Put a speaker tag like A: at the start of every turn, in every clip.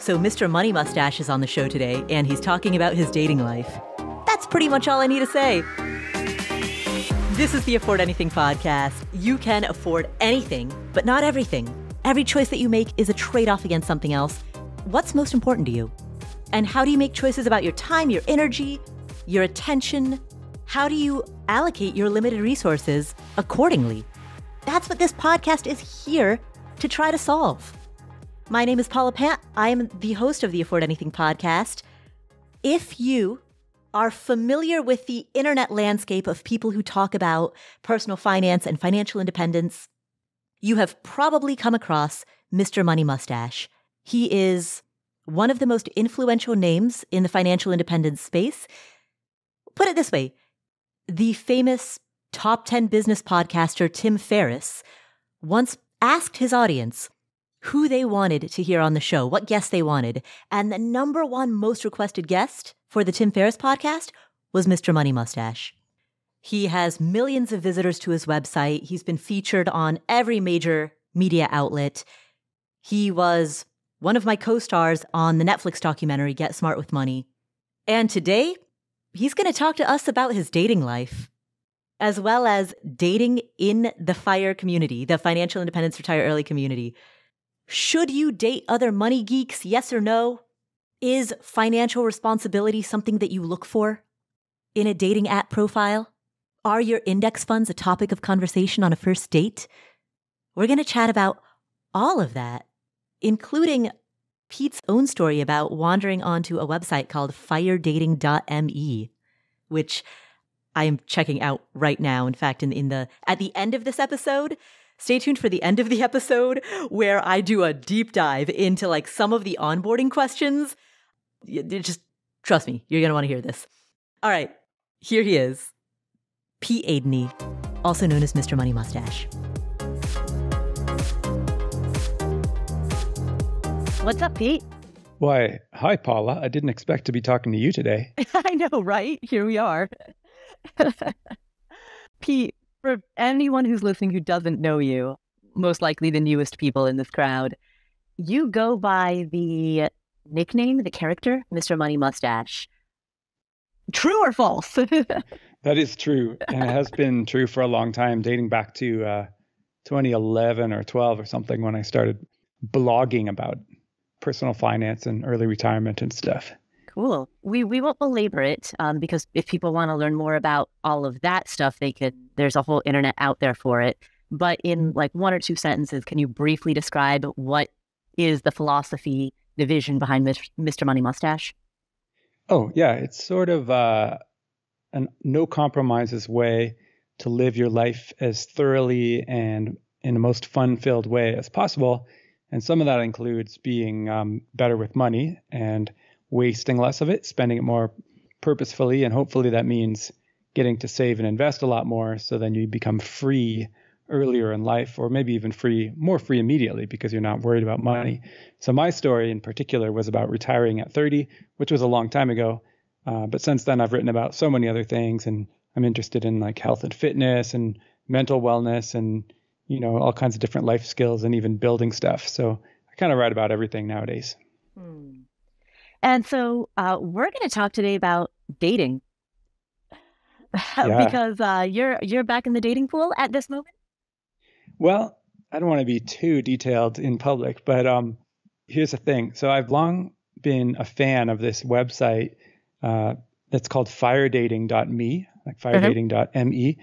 A: So Mr. Money Mustache is on the show today, and he's talking about his dating life. That's pretty much all I need to say. This is the Afford Anything podcast. You can afford anything, but not everything. Every choice that you make is a trade-off against something else. What's most important to you? And how do you make choices about your time, your energy, your attention? How do you allocate your limited resources accordingly? That's what this podcast is here to try to solve. My name is Paula Pant. I am the host of the Afford Anything podcast. If you are familiar with the internet landscape of people who talk about personal finance and financial independence, you have probably come across Mr. Money Mustache. He is one of the most influential names in the financial independence space. Put it this way, the famous top 10 business podcaster Tim Ferriss once asked his audience who they wanted to hear on the show, what guest they wanted. And the number one most requested guest for the Tim Ferriss podcast was Mr. Money Mustache. He has millions of visitors to his website. He's been featured on every major media outlet. He was one of my co-stars on the Netflix documentary, Get Smart with Money. And today, he's going to talk to us about his dating life, as well as dating in the FIRE community, the Financial Independence Retire Early community. Should you date other money geeks? Yes or no? Is financial responsibility something that you look for in a dating app profile? Are your index funds a topic of conversation on a first date? We're going to chat about all of that, including Pete's own story about wandering onto a website called firedating.me, which I am checking out right now. In fact, at the end of this episode, stay tuned for the end of the episode where I do a deep dive into like some of the onboarding questions. Just trust me, you're going to want to hear this. All right, here he is, Pete Adeney, also known as Mr. Money Mustache. What's up, Pete?
B: Why, hi, Paula. I didn't expect to be talking to you today.
A: I know, right? Here we are. Pete, for anyone who's listening who doesn't know you, most likely the newest people in this crowd, you go by the nickname, the character, Mr. Money Mustache. True or false?
B: That is true. And it has been true for a long time, dating back to 2011 or 12 or something when I started blogging about personal finance and early retirement and stuff.
A: Cool. We won't belabor it because if people want to learn more about all of that stuff, there's a whole internet out there for it. But in like one or two sentences, can you briefly describe what is the philosophy, the vision behind Mr. Money Mustache?
B: Oh, yeah. It's sort of a no compromises way to live your life as thoroughly and in the most fun-filled way as possible. And some of that includes being better with money and wasting less of it, spending it more purposefully. And hopefully that means getting to save and invest a lot more. So then you become free earlier in life, or maybe even more free immediately because you're not worried about money. So my story in particular was about retiring at 30, which was a long time ago. But since then I've written about so many other things, and I'm interested in like health and fitness and mental wellness and, all kinds of different life skills and even building stuff. So I kind of write about everything nowadays.
A: And so we're going to talk today about dating because you're back in the dating pool at this moment. Well,
B: I don't want to be too detailed in public, but here's the thing. So I've long been a fan of this website that's called firedating.me, like firedating.me,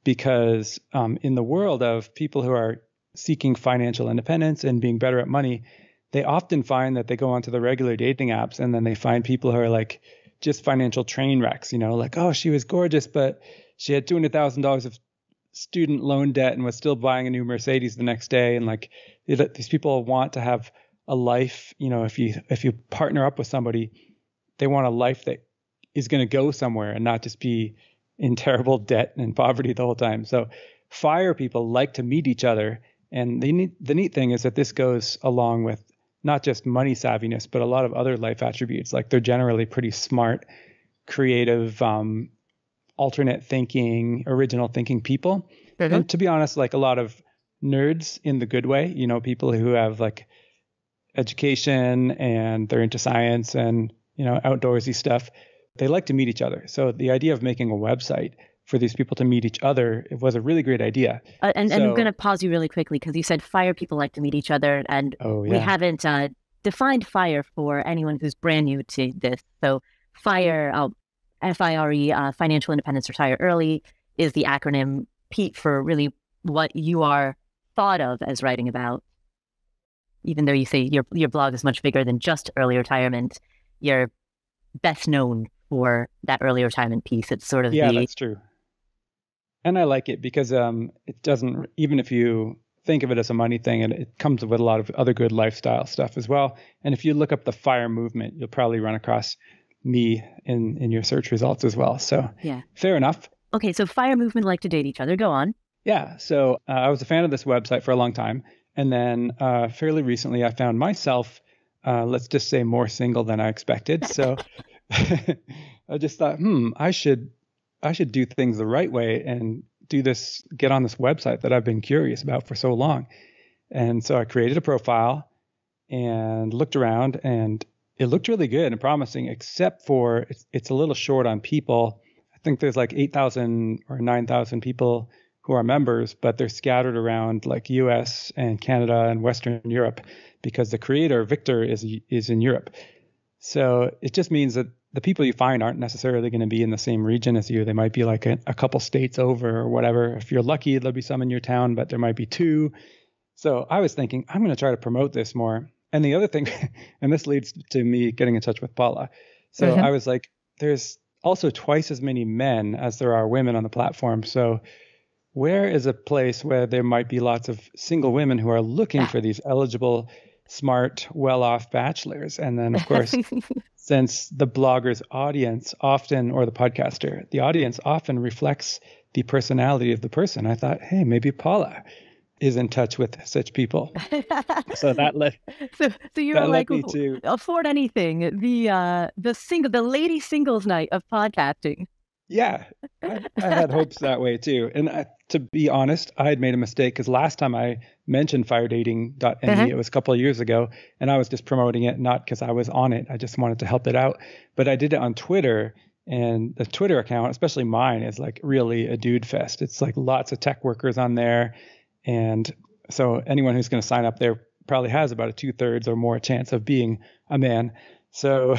B: because in the world of people who are seeking financial independence and being better at money, they often find that they go onto the regular dating apps and then they find people who are like just financial train wrecks, like, oh, she was gorgeous, but she had $200,000 of student loan debt and was still buying a new Mercedes the next day. And like these people want to have a life, if you partner up with somebody, they want a life that is going to go somewhere and not just be in terrible debt and poverty the whole time. So FIRE people like to meet each other. And the neat thing is that this goes along with not just money savviness, but a lot of other life attributes. Like they're generally pretty smart, creative, alternate thinking, original thinking people. Mm-hmm. And to be honest, like a lot of nerds in the good way, people who have like education and they're into science and, outdoorsy stuff. They like to meet each other. So the idea of making a website for these people to meet each other, it was a really great idea.
C: And I'm going to pause you really quickly because you said fire people like to meet each other. And we haven't defined FIRE for anyone who's brand new to this. So FIRE, FIRE, Financial Independence, Retire Early, is the acronym, Pete, for really what you are thought of as writing about. Even though you say your blog is much bigger than just early retirement, you're best known for that early retirement piece. It's sort of
B: that's true. And I like it because it doesn't, even if you think of it as a money thing, and it comes with a lot of other good lifestyle stuff as well. And if you look up the FIRE movement, you'll probably run across me in your search results as well. So fair enough.
C: Okay, so FIRE movement like to date each other. Go on.
B: Yeah, so I was a fan of this website for a long time. And then fairly recently, I found myself, let's just say, more single than I expected. So I just thought, I should do things the right way and get on this website that I've been curious about for so long. And so I created a profile and looked around, and it looked really good and promising, except for it's a little short on people. I think there's like 8,000 or 9,000 people who are members, but they're scattered around like US and Canada and Western Europe because the creator, Victor, is in Europe. So it just means that the people you find aren't necessarily going to be in the same region as you. They might be like a couple states over or whatever. If you're lucky, there'll be some in your town, but there might be two. So I was thinking, I'm going to try to promote this more. And the other thing, and this leads to me getting in touch with Paula. So I was like, there's also twice as many men as there are women on the platform. So where is a place where there might be lots of single women who are looking for these eligible, smart, well-off bachelors? And then, of course, since the blogger's audience often, or the podcaster, the audience often reflects the personality of the person, I thought, hey, maybe Paula is in touch with such people. So that led
C: so you're
B: that
C: like,
B: led me to
C: afford anything, the lady singles night of podcasting.
B: Yeah, I had hopes that way too. And to be honest, I had made a mistake because last time I mentioned firedating.me, it was a couple of years ago, and I was just promoting it, not because I was on it. I just wanted to help it out. But I did it on Twitter, and the Twitter account, especially mine, is like really a dude fest. It's like lots of tech workers on there. And so anyone who's going to sign up there probably has about a 2/3 or more chance of being a man. So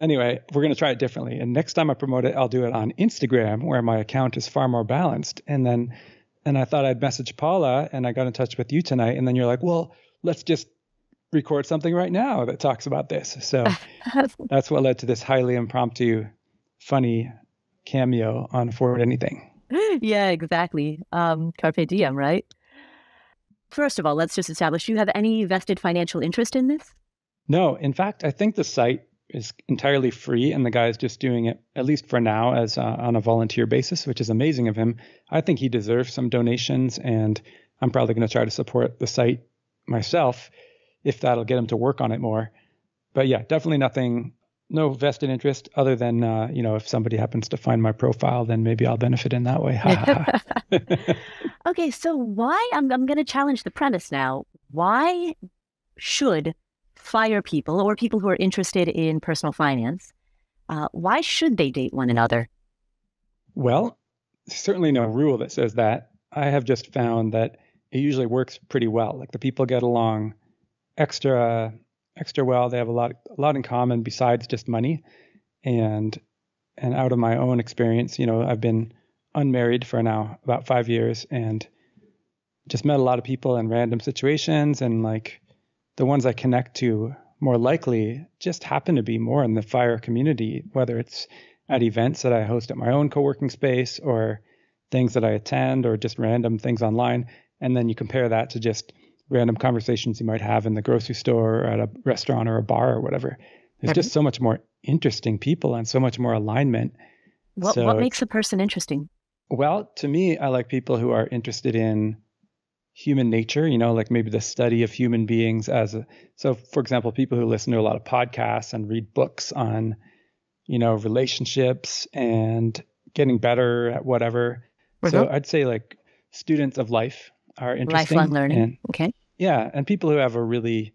B: anyway, we're going to try it differently. And next time I promote it, I'll do it on Instagram, where my account is far more balanced. And I thought I'd message Paula, and I got in touch with you tonight. And then you're like, well, let's just record something right now that talks about this. So that's what led to this highly impromptu, funny cameo on Afford Anything.
C: Yeah, exactly. Carpe diem, right? First of all, let's just establish, do you have any vested financial interest in this?
B: No. In fact, I think the site is entirely free, and the guy is just doing it, at least for now, as on a volunteer basis, which is amazing of him. I think he deserves some donations, and I'm probably going to try to support the site myself if that'll get him to work on it more. But yeah, definitely no vested interest other than, if somebody happens to find my profile, then maybe I'll benefit in that way.
C: Okay, so why, I'm going to challenge the premise now. Why should FIRE people, or people who are interested in personal finance, why should they date one another?
B: Well, certainly no rule that says that. I have just found that it usually works pretty well. Like the people get along extra well. They have a lot in common besides just money. And out of my own experience, I've been unmarried for now about 5 years, and just met a lot of people in random situations, and like the ones I connect to more likely just happen to be more in the FIRE community, whether it's at events that I host at my own co-working space, or things that I attend, or just random things online. And then you compare that to just random conversations you might have in the grocery store or at a restaurant or a bar or whatever. There's just so much more interesting people and so much more alignment.
C: What makes a person interesting?
B: Well, to me, I like people who are interested in human nature, like maybe the study of human beings so for example, people who listen to a lot of podcasts and read books on, relationships and getting better at whatever. So I'd say like students of life are interesting.
C: Lifelong learning. Okay.
B: Yeah. And people who have a really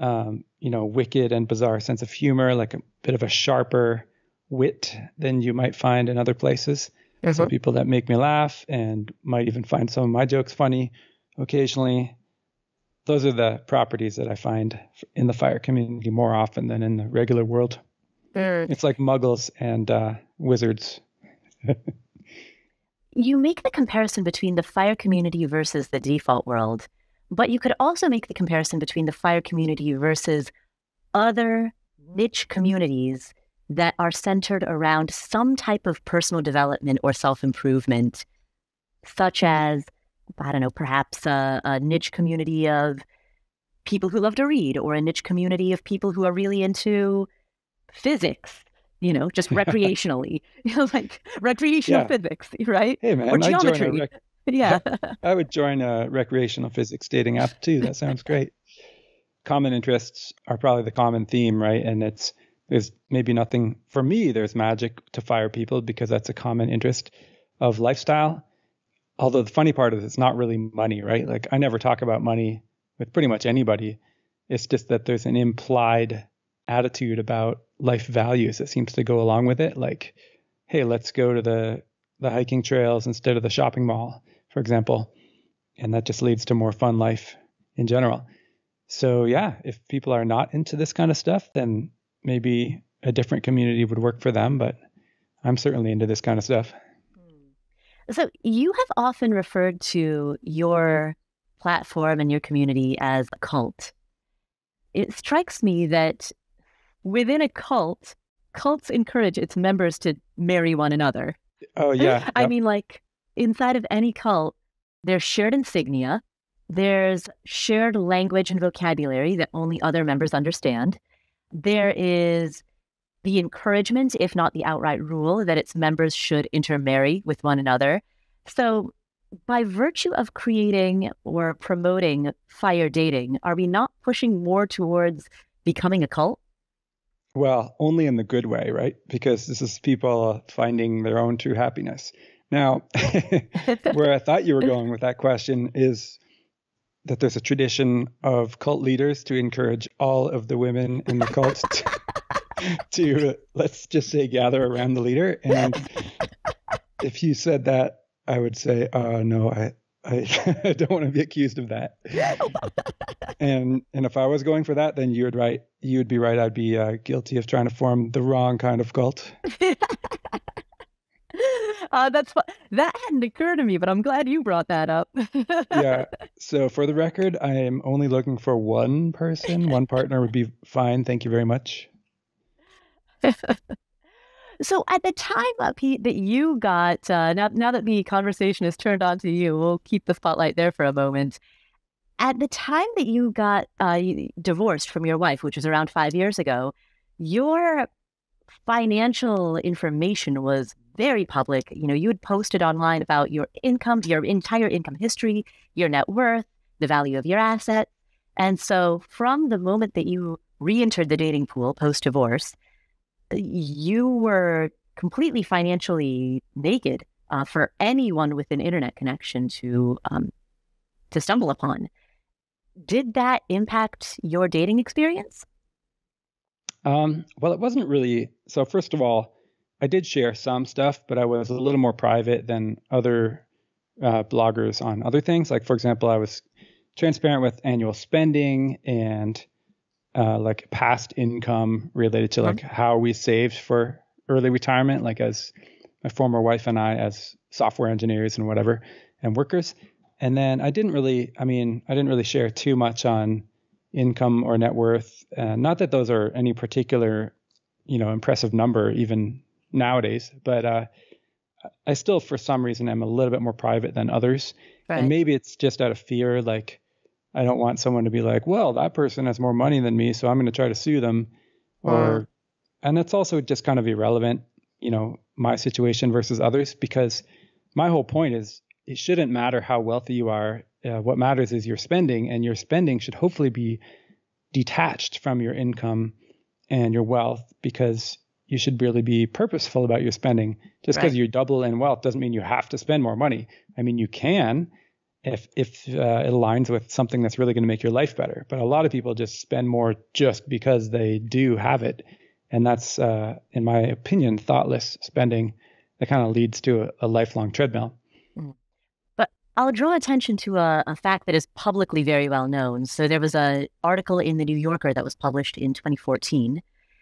B: wicked and bizarre sense of humor, like a bit of a sharper wit than you might find in other places. Mm-hmm. So people that make me laugh and might even find some of my jokes funny occasionally. Those are the properties that I find in the fire community more often than in the regular world. It's like muggles and wizards.
C: You make the comparison between the fire community versus the default world, but you could also make the comparison between the fire community versus other niche communities that are centered around some type of personal development or self-improvement, such as, I don't know, perhaps a niche community of people who love to read, or a niche community of people who are really into physics, just recreationally, like recreational physics, right?
B: Hey, man,
C: or geometry.
B: I would join a recreational physics dating app too. That sounds great. Common interests are probably the common theme, right? And there's maybe nothing, for me, there's magic to fire people because that's a common interest of lifestyle. Although the funny part is it's not really money, right? Like I never talk about money with pretty much anybody. It's just that there's an implied attitude about life values that seems to go along with it. Like, hey, let's go to the hiking trails instead of the shopping mall, for example. And that just leads to more fun life in general. So yeah, if people are not into this kind of stuff, then maybe a different community would work for them. But I'm certainly into this kind of stuff.
C: So you have often referred to your platform and your community as a cult. It strikes me that within a cult, cults encourage its members to marry one another.
B: Oh, yeah.
C: I mean, like inside of any cult, there's shared insignia, there's shared language and vocabulary that only other members understand. There is the encouragement, if not the outright rule, that its members should intermarry with one another. So by virtue of creating or promoting fire dating, are we not pushing more towards becoming a cult?
B: Well, only in the good way, right? Because this is people finding their own true happiness. Now, where I thought you were going with that question is that there's a tradition of cult leaders to encourage all of the women in the cult to, let's just say, gather around the leader. And if you said that, I would say, no, I don't want to be accused of that. And if I was going for that, then you'd be right. I'd be guilty of trying to form the wrong kind of cult.
C: That hadn't occurred to me, but I'm glad you brought that up.
B: Yeah. So for the record, I am only looking for one person. One partner would be fine. Thank you very much.
C: So at the time, Pete, that you got, now that the conversation is turned on to you, we'll keep the spotlight there for a moment. At the time that you got divorced from your wife, which was around 5 years ago, your financial information was very public. You had posted online about your income, your entire income history, your net worth, the value of your asset. And so from the moment that you re-entered the dating pool post-divorce, you were completely financially naked for anyone with an internet connection to stumble upon. Did that impact your dating experience?
B: Well, it wasn't really. So first of all, I did share some stuff, but I was a little more private than other bloggers on other things. Like, for example, I was transparent with annual spending and like past income related to like how we saved for early retirement, like as my former wife and I as software engineers and whatever and workers. And then I didn't really share too much on income or net worth. Not that those are any particular, impressive number even nowadays, but I still, for some reason, am a little bit more private than others. Right. And maybe it's just out of fear, like, I don't want someone to be like, well, that person has more money than me, so I'm going to try to sue them. And it's also just kind of irrelevant, my situation versus others, because my whole point is it shouldn't matter how wealthy you are. What matters is your spending, and your spending should hopefully be detached from your income and your wealth, because you should really be purposeful about your spending. Just because you double in wealth doesn't mean you have to spend more money. I mean, you can, if it aligns with something that's really going to make your life better. But a lot of people just spend more just because they do have it. And that's, in my opinion, thoughtless spending that kind of leads to a lifelong treadmill.
C: But I'll draw attention to a fact that is publicly very well known. So there was an article in the New Yorker that was published in 2014.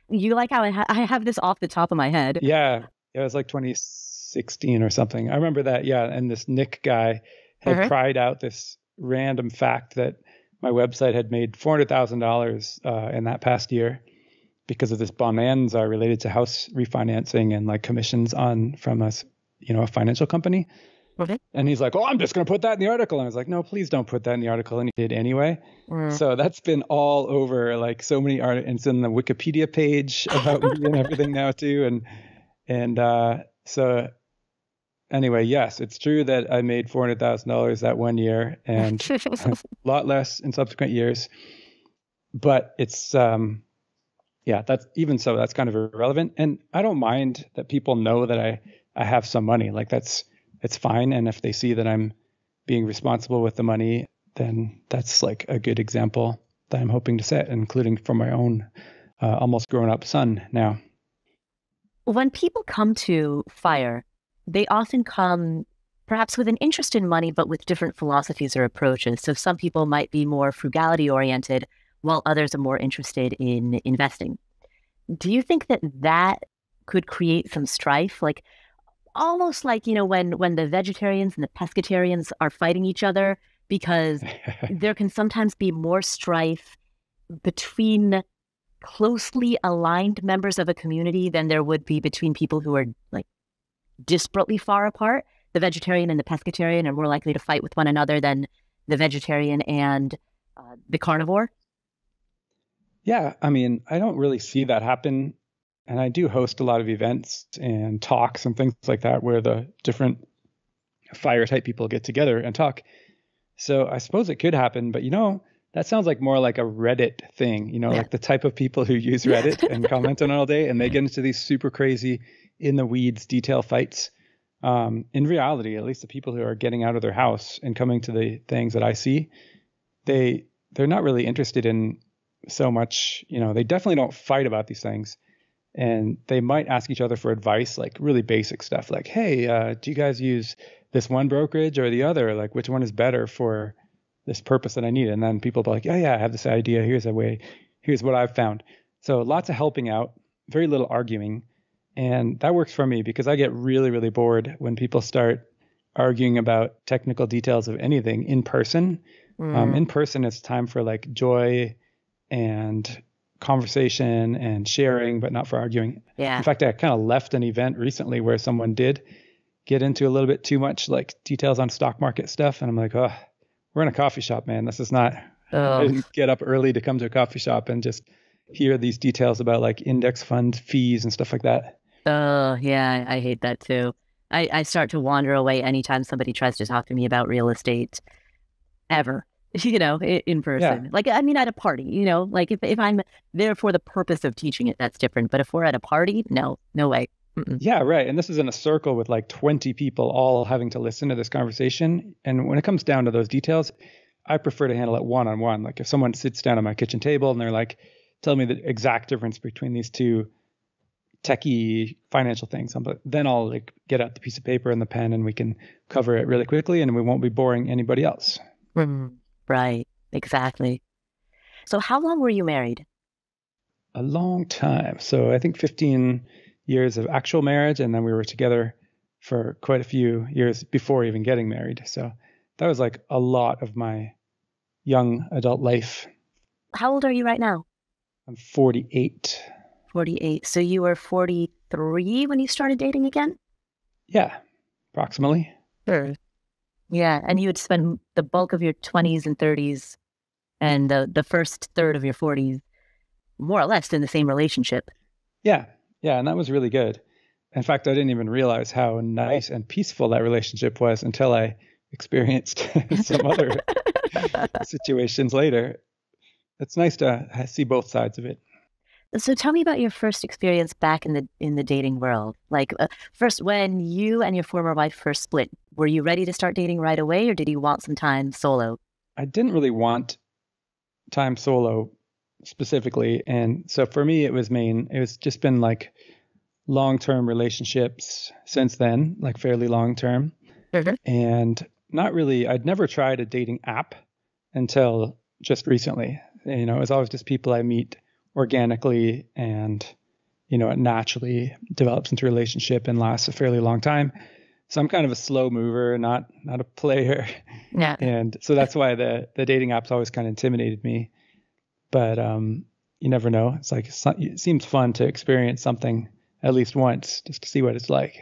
C: You like how I have this off the top of my head?
B: Yeah, it was like 2016 or something. I remember that. Yeah, and this Nick guy had cried out this random fact that my website had made $400,000 in that past year because of this bonanza related to house refinancing and like commissions from us, a financial company.
C: Okay.
B: And he's like, "Oh, I'm just going to put that in the article." And I was like, "No, please don't put that in the article." And he did anyway. So that's been all over like so many articles. It's in the Wikipedia page about me and everything now too. And so anyway, yes, it's true that I made $400,000 that one year and a lot less in subsequent years. But it's, that's even so, that's kind of irrelevant. And I don't mind that people know that I have some money. Like it's fine. And if they see that I'm being responsible with the money, then that's like a good example that I'm hoping to set, including for my own almost grown up son now.
C: When people come to FIRE, they often come perhaps with an interest in money, but with different philosophies or approaches. So some people might be more frugality oriented, while others are more interested in investing. Do you think that could create some strife? Like almost like, when the vegetarians and the pescatarians are fighting each other, because there can sometimes be more strife between closely aligned members of a community than there would be between people who are like disparately far apart. The vegetarian and the pescatarian are more likely to fight with one another than the vegetarian and the carnivore.
B: Yeah, I mean, I don't really see that happen. And I do host a lot of events and talks and things like that where the different FIRE type people get together and talk. So I suppose it could happen, but that sounds like more like a Reddit thing, like the type of people who use Reddit and comment on it all day, and they get into these super crazy in the weeds detail fights. In reality, at least the people who are getting out of their house and coming to the things that I see, they're not really interested in so much, they definitely don't fight about these things. And they might ask each other for advice, like really basic stuff like, "Hey, do you guys use this one brokerage or the other? Like, which one is better for this purpose that I need?" And then people be like, yeah, I have this idea. Here's a way. Here's what I've found. So lots of helping out, very little arguing. And that works for me because I get really, really bored when people start arguing about technical details of anything in person. In person, it's time for like joy and conversation and sharing, but not for arguing.
C: Yeah.
B: In fact, I kind of left an event recently where someone did get into a little bit too much like details on stock market stuff. And I'm like, oh, we're in a coffee shop, man. This is not, I didn't get up early to come to a coffee shop and just hear these details about like index fund fees and stuff like that.
C: Oh, yeah. I hate that too. I start to wander away anytime somebody tries to talk to me about real estate ever. In person. Yeah. Like, I mean, at a party, like if I'm there for the purpose of teaching it, that's different. But if we're at a party, no way. Mm-mm.
B: Yeah, right. And this is in a circle with like 20 people all having to listen to this conversation. And when it comes down to those details, I prefer to handle it one-on-one. Like if someone sits down at my kitchen table and they're like, tell me the exact difference between these two techie financial things, then I'll like get out the piece of paper and the pen and we can cover it really quickly and we won't be boring anybody else.
C: Right. Exactly. So how long were you married?
B: A long time. So I think 15 years of actual marriage. And then we were together for quite a few years before even getting married. So that was like a lot of my young adult life.
C: How old are you right now?
B: I'm 48.
C: 48. So you were 43 when you started dating again?
B: Yeah, approximately.
C: Sure. Yeah, and you would spend the bulk of your 20s and 30s and the first third of your 40s more or less in the same relationship.
B: Yeah, and that was really good. In fact, I didn't even realize how nice and peaceful that relationship was until I experienced some other situations later. It's nice to see both sides of it.
C: So tell me about your first experience back in the dating world. Like first, when you and your former wife first split, were you ready to start dating right away, or did you want some time solo?
B: I didn't really want time solo specifically. And so for me, it was just been like long-term relationships since then, like fairly long-term.
C: Mm-hmm.
B: And not really, I'd never tried a dating app until just recently. It was always just people I meet organically and, it naturally develops into a relationship and lasts a fairly long time. So I'm kind of a slow mover, not a player.
C: Yeah.
B: And so that's why the dating apps always kind of intimidated me. But you never know. It's like, it seems fun to experience something at least once just to see what it's like.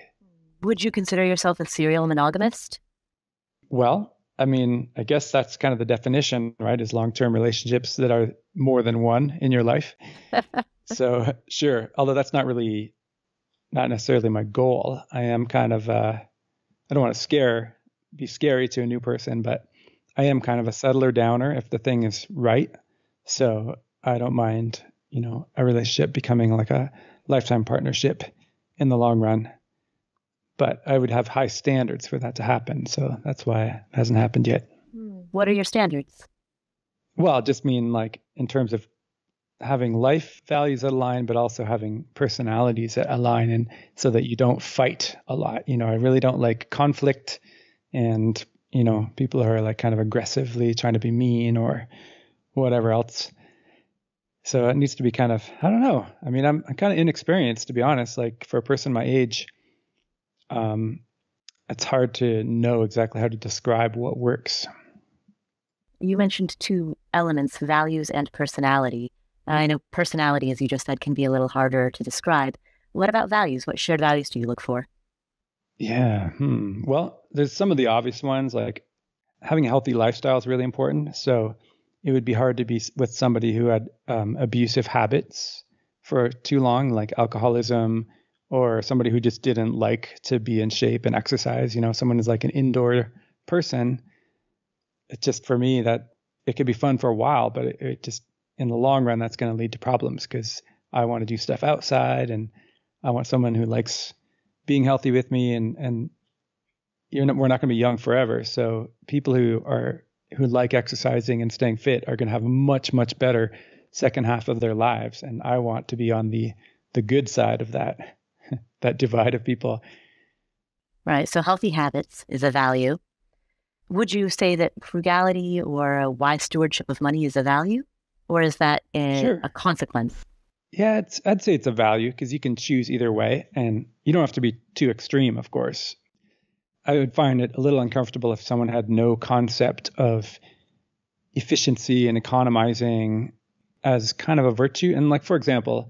C: Would you consider yourself a serial monogamist?
B: Well, I mean, I guess that's kind of the definition, right? Is long-term relationships that are more than one in your life. So sure, although that's not necessarily my goal. I am kind of, I don't want to be scary to a new person, but I am kind of a settler downer if the thing is right. So I don't mind, a relationship becoming like a lifetime partnership in the long run. But I would have high standards for that to happen. So that's why it hasn't happened yet.
C: What are your standards?
B: Well, I just mean like in terms of having life values that align, but also having personalities that align, and so that you don't fight a lot. I really don't like conflict and, people who are like kind of aggressively trying to be mean or whatever else. So it needs to be kind of, I don't know. I mean, I'm kind of inexperienced, to be honest. Like for a person my age, it's hard to know exactly how to describe what works.
C: You mentioned two elements, values and personality. I know personality, as you just said, can be a little harder to describe. What about values? What shared values do you look for?
B: Yeah. Well, there's some of the obvious ones, like having a healthy lifestyle is really important. So it would be hard to be with somebody who had abusive habits for too long, like alcoholism, or somebody who just didn't like to be in shape and exercise. Someone who's like an indoor person. It's just for me that it could be fun for a while, but it just in the long run, that's going to lead to problems because I want to do stuff outside and I want someone who likes being healthy with me, and we're not going to be young forever. So people who like exercising and staying fit are going to have a much, much better second half of their lives. And I want to be on the good side of that divide of people.
C: Right. So healthy habits is a value. Would you say that frugality or a wise stewardship of money is a value, or is that a consequence?
B: Yeah, I'd say it's a value because you can choose either way, and you don't have to be too extreme, of course. I would find it a little uncomfortable if someone had no concept of efficiency and economizing as kind of a virtue. And like, for example,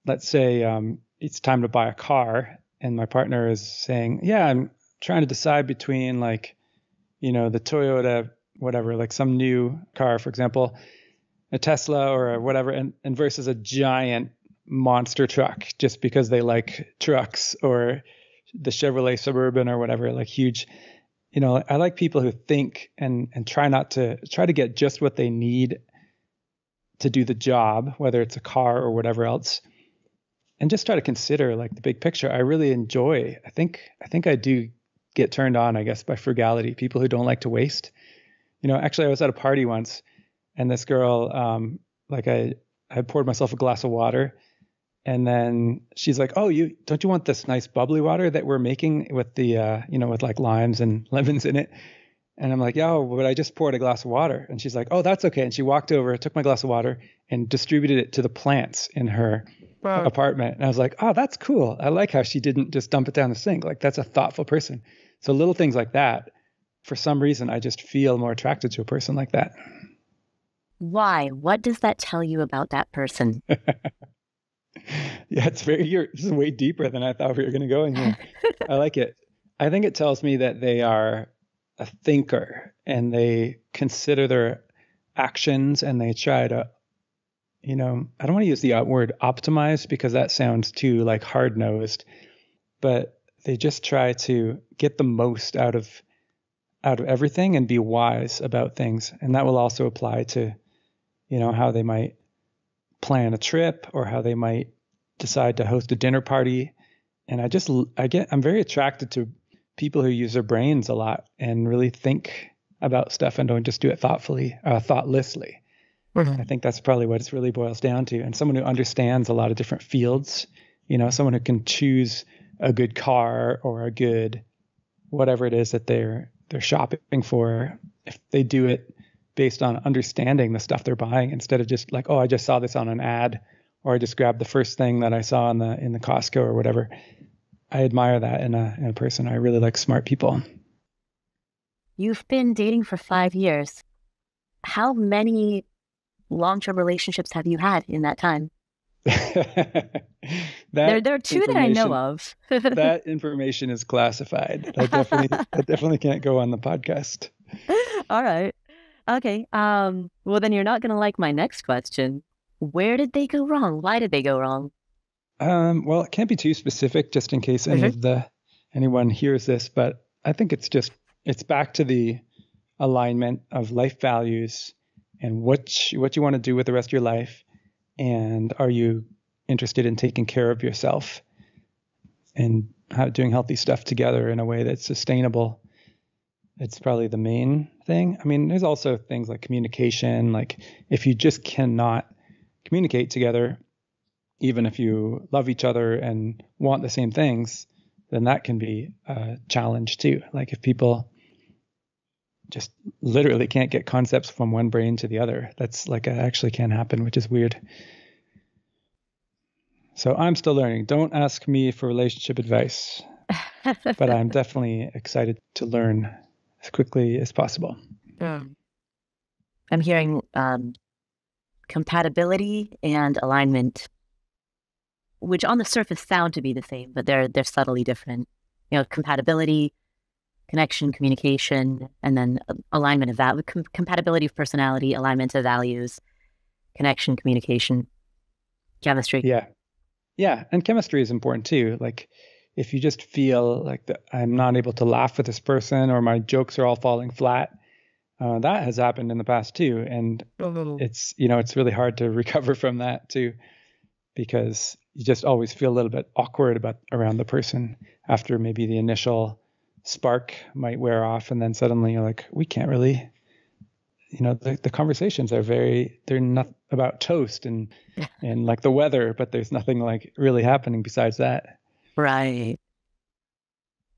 B: let's say it's time to buy a car and my partner is saying, yeah, I'm trying to decide between like, the Toyota, whatever, like some new car, for example, a Tesla or whatever, and versus a giant monster truck just because they like trucks, or the Chevrolet Suburban or whatever, like huge. I like people who think and try to get just what they need to do the job, whether it's a car or whatever else, and just try to consider like the big picture. I really enjoy, I think I do get turned on, I guess, by frugality, people who don't like to waste. Actually, I was at a party once and this girl, I poured myself a glass of water, and then she's like, oh, don't you want this nice bubbly water that we're making with the, with like limes and lemons in it? And I'm like, yeah, but I just poured a glass of water. And she's like, oh, that's okay. And she walked over, took my glass of water and distributed it to the plants in her apartment. And I was like, oh, that's cool. I like how she didn't just dump it down the sink. Like, that's a thoughtful person. So little things like that, for some reason, I just feel more attracted to a person like that.
C: Why? What does that tell you about that person?
B: Yeah, this is way deeper than I thought we were going to go in here. I like it. I think it tells me that they are a thinker and they consider their actions and they try to, I don't want to use the word optimize because that sounds too like hard-nosed, but they just try to get the most out of everything and be wise about things. And that will also apply to, how they might plan a trip or how they might decide to host a dinner party. And I'm very attracted to people who use their brains a lot and really think about stuff and don't just do it thoughtlessly. I think that's probably what it really boils down to. And someone who understands a lot of different fields, someone who can choose a good car or a good whatever it is that they're shopping for, if they do it based on understanding the stuff they're buying instead of just like, oh, I just saw this on an ad, or I just grabbed the first thing that I saw in the Costco or whatever. I admire that in a person. I really like smart people.
C: You've been dating for 5 years. How many long-term relationships have you had in that time? There are 2 that I know of.
B: That information is classified. I definitely can't go on the podcast.
C: All right. Okay. Well, then you're not going to like my next question. Where did they go wrong? Why did they go wrong?
B: Well, it can't be too specific just in case anyone hears this, but I think it's back to the alignment of life values and what you want to do with the rest of your life. And are you interested in taking care of yourself and doing healthy stuff together in a way that's sustainable? It's probably the main thing. I mean, there's also things like communication. Like if you just cannot communicate together, even if you love each other and want the same things, then that can be a challenge too. Like if people just literally can't get concepts from one brain to the other, that's like actually can happen, which is weird. So I'm still learning. Don't ask me for relationship advice, but I'm definitely excited to learn as quickly as possible.
C: I'm hearing compatibility and alignment, which on the surface sound to be the same, but they're subtly different. Compatibility, connection, communication, and then alignment of that with compatibility of personality, alignment of values, connection, communication, chemistry.
B: Yeah. And chemistry is important too. Like if you just feel like I'm not able to laugh with this person or my jokes are all falling flat, that has happened in the past too. And it's really hard to recover from that too, because you just always feel a little bit awkward around the person after maybe the initial spark might wear off. And then suddenly you're like, we can't really, the conversations they're not about toast and like the weather, but there's nothing like really happening besides that.
C: Right.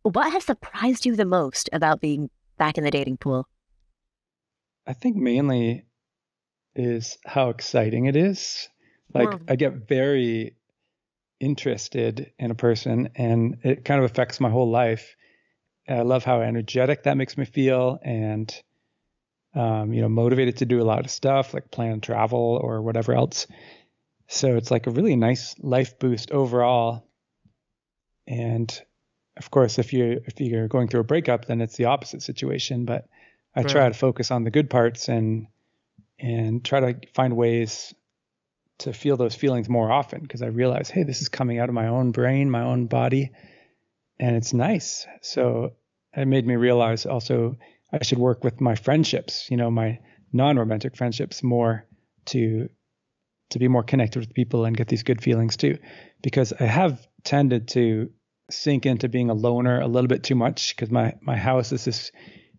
C: What has surprised you the most about being back in the dating pool?
B: I think mainly is how exciting it is. Like I get very interested in a person and it kind of affects my whole life. And I love how energetic that makes me feel and, motivated to do a lot of stuff like plan travel or whatever else. So it's like a really nice life boost overall. And of course, if you're going through a breakup, then it's the opposite situation. But I try to focus on the good parts and try to find ways to feel those feelings more often, because I realize, hey, this is coming out of my own brain, my own body, and it's nice. So it made me realize also I should work with my friendships, my non-romantic friendships more to be more connected with people and get these good feelings too, because I have tended to sink into being a loner a little bit too much, because my house is this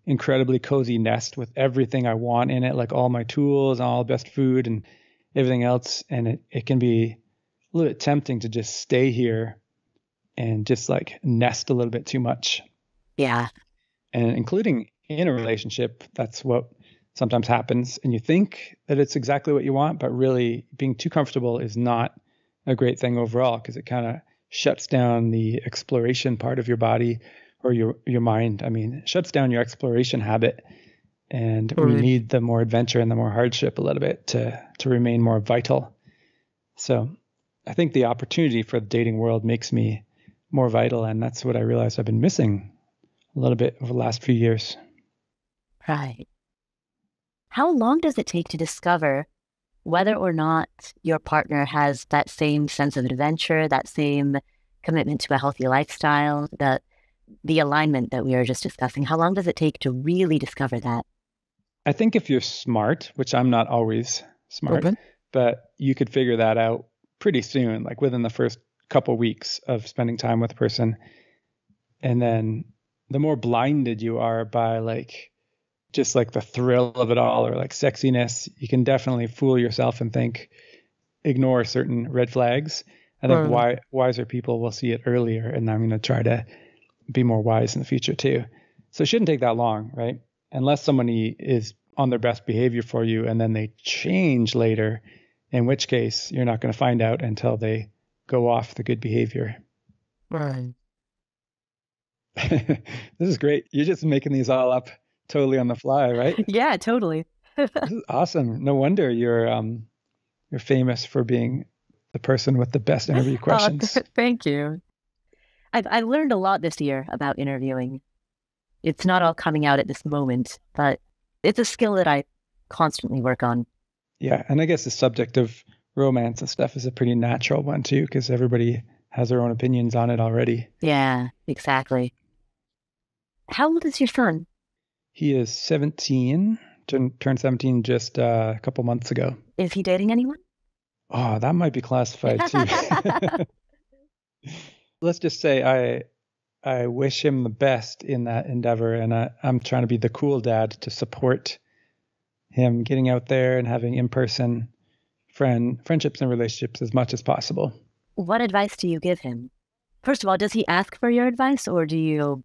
B: incredibly cozy nest with everything I want in it, like all my tools, all best food and everything else. And it can be a little bit tempting to just stay here and just like nest a little bit too much.
C: Yeah.
B: And including in a relationship, that's what sometimes happens. And you think that it's exactly what you want, but really being too comfortable is not a great thing overall, because it kind of shuts down the exploration part of your body or your mind. I mean, it shuts down your exploration habit. And we need the more adventure and the more hardship a little bit to remain more vital. So I think the opportunity for the dating world makes me more vital. And that's what I realized I've been missing a little bit over the last few years.
C: Right. How long does it take to discover whether or not your partner has that same sense of adventure, that same commitment to a healthy lifestyle, the alignment that we were just discussing? How long does it take to really discover that?
B: I think if you're smart, which I'm not always smart, but you could figure that out pretty soon, like within the first couple weeks of spending time with a person. And then the more blinded you are by like just like the thrill of it all or like sexiness, you can definitely fool yourself and ignore certain red flags. I think wiser people will see it earlier, and I'm going to try to be more wise in the future too. So it shouldn't take that long, right? Unless somebody is on their best behavior for you and then they change later, in which case you're not going to find out until they go off the good behavior.
C: Right.
B: This is great. You're just making these all up totally on the fly, right?
C: Yeah, totally.
B: This is awesome. No wonder you're famous for being the person with the best interview questions.
C: Thank you. I learned a lot this year about interviewing. It's not all coming out at this moment, but it's a skill that I constantly work on.
B: Yeah, and I guess the subject of romance and stuff is a pretty natural one too, because everybody has their own opinions on it already.
C: Yeah, exactly. How old is your son?
B: He is 17, turned 17 just a couple months ago.
C: Is he dating anyone?
B: Oh, that might be classified too. Let's just say I wish him the best in that endeavor, and I'm trying to be the cool dad to support him getting out there and having in-person friendships and relationships as much as possible.
C: What advice do you give him? First of all, does he ask for your advice, or do you...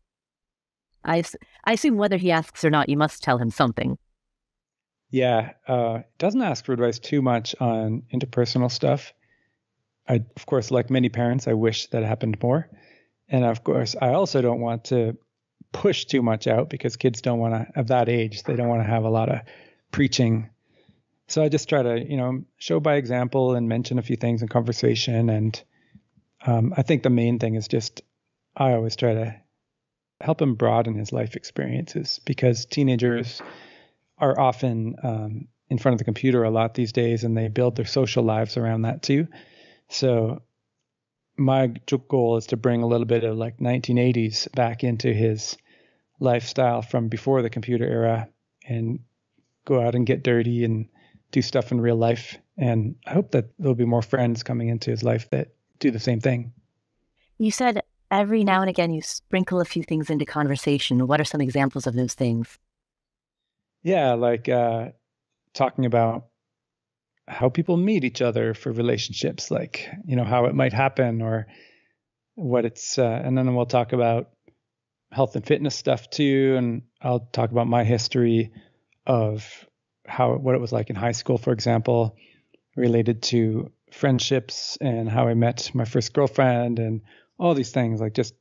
C: I assume whether he asks or not, you must tell him something.
B: Yeah, doesn't ask for advice too much on interpersonal stuff. Of course, like many parents, I wish that happened more. And of course, I also don't want to push too much out because kids don't want to, at that age, they don't want to have a lot of preaching. So I just try to, show by example and mention a few things in conversation. And I think the main thing is I always try to help him broaden his life experiences, because teenagers are often in front of the computer a lot these days, and they build their social lives around that too. So my goal is to bring a little bit of like 1980s back into his lifestyle from before the computer era, and go out and get dirty and do stuff in real life. And I hope that there'll be more friends coming into his life that do the same thing.
C: You said every now and again you sprinkle a few things into conversation. What are some examples of those things?
B: Yeah, like talking about how people meet each other for relationships, like, how it might happen or what it's, and then we'll talk about health and fitness stuff too. And I'll talk about my history of what it was like in high school, for example, related to friendships and how I met my first girlfriend and all these things, like just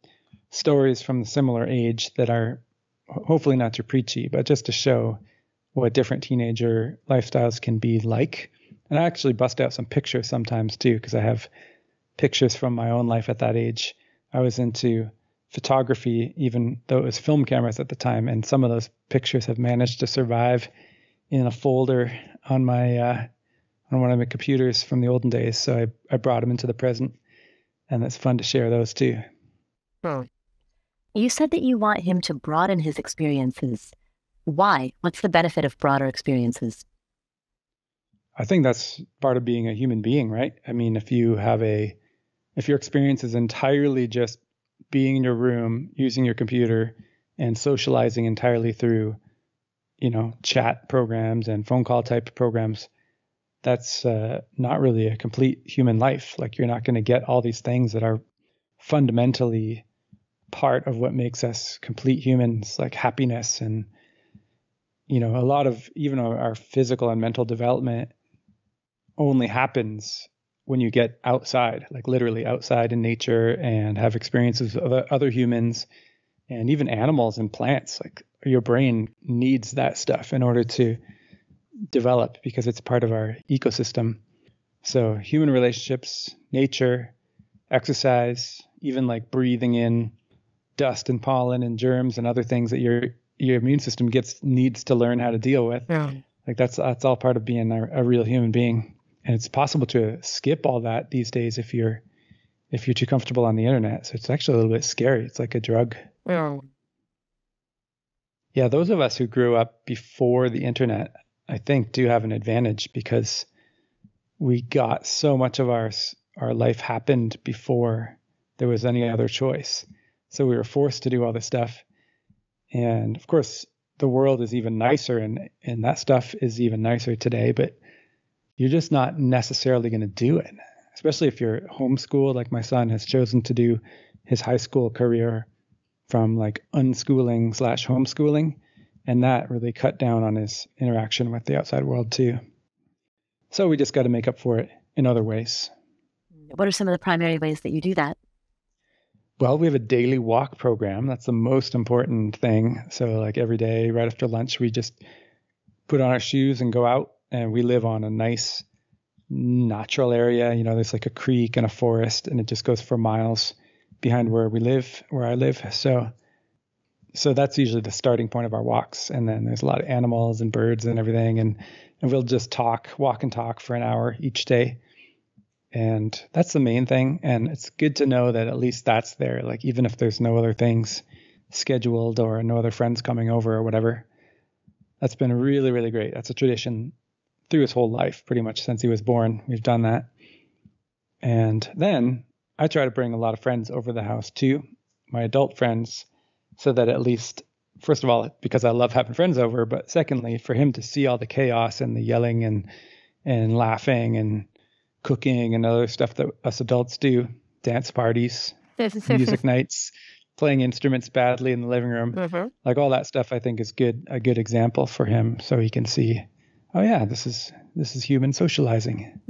B: stories from the similar age that are hopefully not too preachy, but just to show what different teenager lifestyles can be like. And I actually bust out some pictures sometimes too, because I have pictures from my own life at that age. I was into photography, even though it was film cameras at the time. And some of those pictures have managed to survive in a folder on my on one of my computers from the olden days. So I brought them into the present, and it's fun to share those too.
C: You said that you want him to broaden his experiences. Why? What's the benefit of broader experiences?
B: I think that's part of being a human being, right? I mean, if your experience is entirely just being in your room, using your computer, and socializing entirely through, chat programs and phone call type programs, that's not really a complete human life. Like, you're not going to get all these things that are fundamentally part of what makes us complete humans, like happiness and, a lot of even our physical and mental development only happens when you get outside, like literally outside in nature, and have experiences with other humans and even animals and plants. Like, your brain needs that stuff in order to develop, because it's part of our ecosystem. So human relationships, nature, exercise, even like breathing in dust and pollen and germs and other things that your immune system needs to learn how to deal with.
C: Yeah.
B: Like that's all part of being a real human being. And it's possible to skip all that these days if you're too comfortable on the internet. So it's actually a little bit scary. It's like a drug.
C: Yeah.
B: Yeah, those of us who grew up before the internet, I think, do have an advantage, because we got so much of our life happened before there was any other choice. So we were forced to do all this stuff. And of course, the world is even nicer and that stuff is even nicer today, but you're just not necessarily going to do it, especially if you're homeschooled. Like my son has chosen to do his high school career from like unschooling / homeschooling. And that really cut down on his interaction with the outside world too. So we just got to make up for it in other ways.
C: What are some of the primary ways that you do that?
B: Well, we have a daily walk program. That's the most important thing. So like every day, right after lunch, we just put on our shoes and go out. And we live on a nice natural area. You know, there's like a creek and a forest, and it just goes for miles behind where I live. So that's usually the starting point of our walks. And then there's a lot of animals and birds and everything. And we'll just walk and talk for an hour each day. And that's the main thing. And it's good to know that at least that's there. Like even if there's no other things scheduled or no other friends coming over or whatever, that's been really, really great. That's a tradition through his whole life, pretty much since he was born. We've done that. And then I try to bring a lot of friends over the house too, my adult friends, so that at least, first of all, because I love having friends over, but secondly, for him to see all the chaos and the yelling and laughing and cooking and other stuff that us adults do, dance parties, music nights, playing instruments badly in the living room, like all that stuff, I think is a good example for him, so he can see, oh yeah, this is human socializing.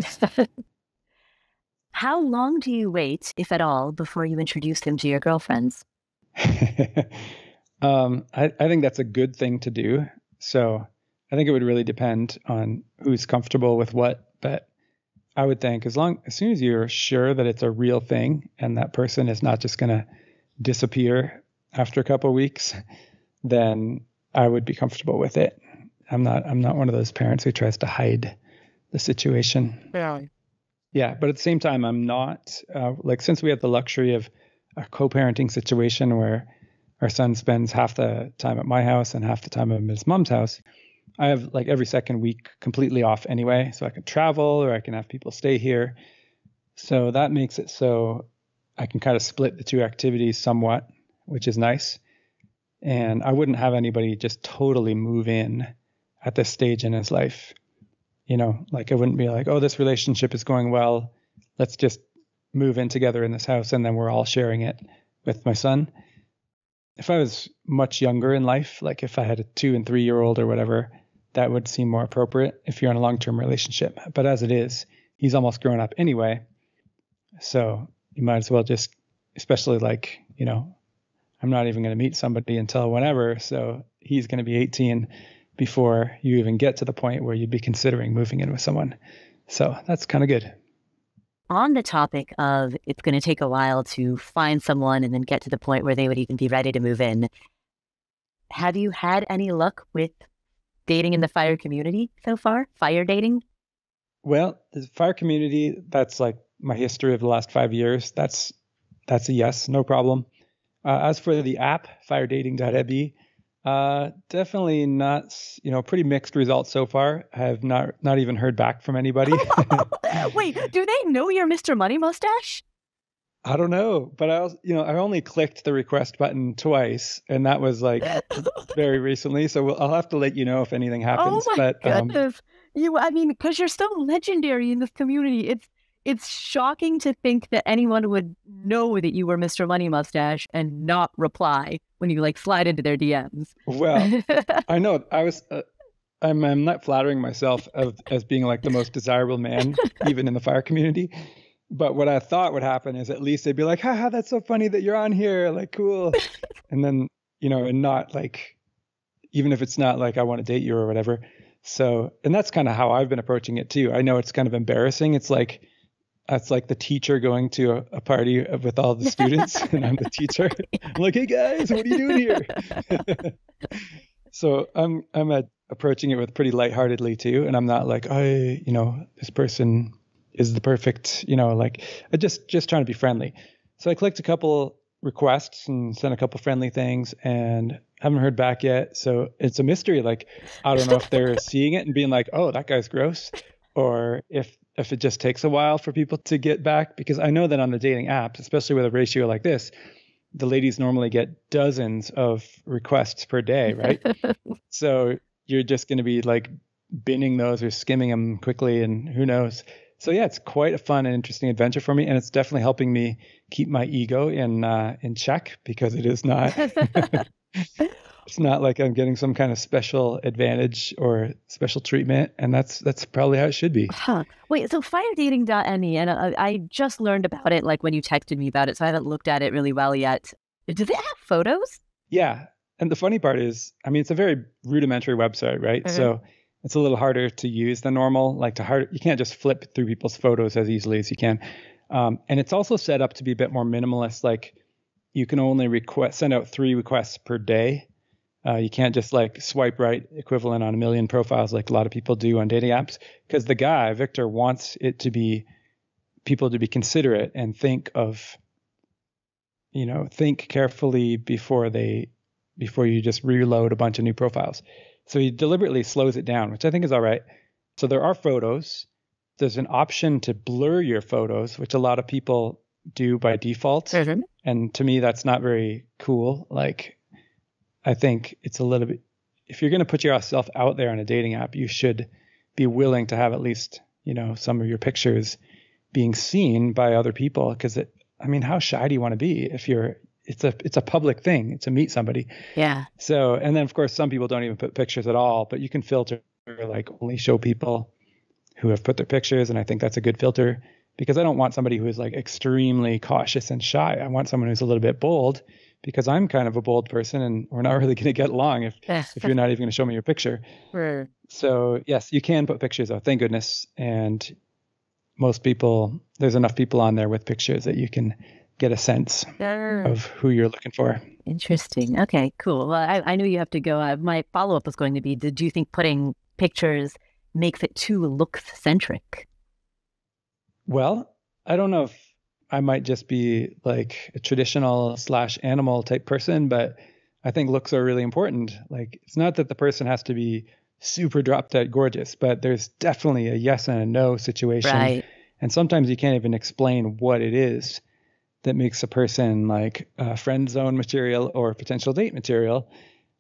C: How long do you wait, if at all, before you introduce him to your girlfriends?
B: I think that's a good thing to do. So I think it would really depend on who's comfortable with what, but I would think as soon as you're sure that it's a real thing and that person is not just going to disappear after a couple of weeks, then I would be comfortable with it. I'm not one of those parents who tries to hide the situation.
C: Really?
B: Yeah, but at the same time, I'm not since we have the luxury of a co-parenting situation where our son spends half the time at my house and half the time at his mom's house, I have like every second week completely off anyway, so I can travel or I can have people stay here. So that makes it so I can kind of split the two activities somewhat, which is nice. And I wouldn't have anybody just totally move in at this stage in his life. You know, like I wouldn't be like, oh, this relationship is going well, let's just move in together in this house and then we're all sharing it with my son. If I was much younger in life, like if I had a 2 and 3 year old or whatever, that would seem more appropriate if you're in a long-term relationship. But as it is, he's almost grown up anyway. So you might as well just, especially like, you know, I'm not even going to meet somebody until whenever. So he's going to be 18 before you even get to the point where you'd be considering moving in with someone. So that's kind of good.
C: On the topic of it's going to take a while to find someone and then get to the point where they would even be ready to move in, have you had any luck with dating in the fire community so far? Fire dating?
B: Well, the fire community, that's like my history of the last 5 years. That's a yes, no problem. As for the app, firedating.me, definitely not, pretty mixed results so far. I have not even heard back from anybody.
C: Wait, do they know you're Mr. Money Mustache?
B: I don't know, but I only clicked the request button twice, and that was like very recently. So I'll have to let you know if anything happens.
C: Oh my goodness. Because you're so legendary in this community. It's shocking to think that anyone would know that you were Mr. Money Mustache and not reply when you like slide into their DMs.
B: Well, I know I'm not flattering myself as being like the most desirable man, even in the fire community. But what I thought would happen is at least they'd be like, haha, that's so funny that you're on here. Like, cool. And then, and not like, even if it's not like I want to date you or whatever. So, and that's kind of how I've been approaching it too. I know it's kind of embarrassing. It's like the teacher going to a party with all the students and I'm the teacher. I'm like, hey guys, what are you doing here? So I'm approaching it with pretty lightheartedly too. And I'm not like, this person is the perfect, I just trying to be friendly. So I clicked a couple requests and sent a couple friendly things and haven't heard back yet. So it's a mystery. Like, I don't know if they're seeing it and being like, oh, that guy's gross. Or if if it just takes a while for people to get back, because I know that on the dating apps, especially with a ratio like this, the ladies normally get dozens of requests per day, right? So you're just going to be like binning those or skimming them quickly, and who knows. So yeah, it's quite a fun and interesting adventure for me, and it's definitely helping me keep my ego in check, because it is not it's not like I'm getting some kind of special advantage or special treatment, and that's probably how it should be.
C: Huh. Wait, so firedating.me, and I just learned about it like when you texted me about it, so I haven't looked at it really well yet. Do they have photos?
B: Yeah, and the funny part is, I mean, it's a very rudimentary website, right? Mm-hmm. So it's a little harder to use than normal. You can't just flip through people's photos as easily as you can. And it's also set up to be a bit more minimalist. Like you can only send out 3 requests per day. You can't just like swipe right equivalent on a million profiles like a lot of people do on dating apps, because the guy, Victor, wants it to be people to be considerate and think carefully before you just reload a bunch of new profiles. So he deliberately slows it down, which I think is all right. So there are photos. There's an option to blur your photos, which a lot of people do by default. Mm-hmm. And to me, that's not very cool. Like, I think it's a little bit, if you're going to put yourself out there on a dating app, you should be willing to have at least, some of your pictures being seen by other people. Because how shy do you want to be if it's a public thing to meet somebody.
C: Yeah.
B: So, and then of course, some people don't even put pictures at all, but you can filter, like only show people who have put their pictures. And I think that's a good filter, because I don't want somebody who is like extremely cautious and shy. I want someone who's a little bit bold, because I'm kind of a bold person, and we're not really going to get along if you're not even going to show me your picture.
C: Right.
B: So yes, you can put pictures out, thank goodness. And most people, there's enough people on there with pictures that you can get a sense of who you're looking for.
C: Interesting. Okay, cool. Well, I knew you have to go. My follow-up was going to be, do you think putting pictures makes it too look-centric?
B: Well, I don't know if I might just be like a traditional / animal type person, but I think looks are really important. Like, it's not that the person has to be super drop dead gorgeous, but there's definitely a yes and a no situation.
C: Right.
B: And sometimes you can't even explain what it is that makes a person like friend zone material or potential date material.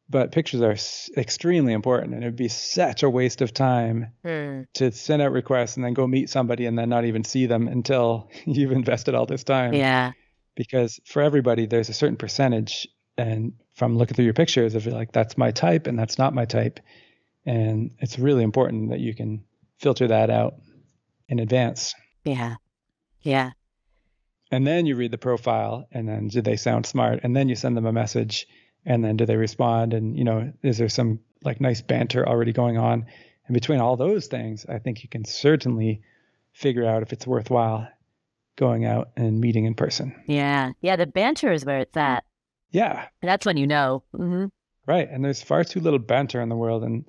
B: But pictures are extremely important, and it would be such a waste of time to send out requests and then go meet somebody and then not even see them until you've invested all this time.
C: Yeah.
B: Because for everybody, there's a certain percentage, and from looking through your pictures, if you're like, that's my type and that's not my type. And it's really important that you can filter that out in advance.
C: Yeah. Yeah.
B: And then you read the profile, and then do they sound smart? And then you send them a message, and then do they respond? And, is there some like nice banter already going on? And between all those things, I think you can certainly figure out if it's worthwhile going out and meeting in person.
C: Yeah. Yeah. The banter is where it's at.
B: Yeah.
C: That's when you know. Mm-hmm.
B: Right. And there's far too little banter in the world. And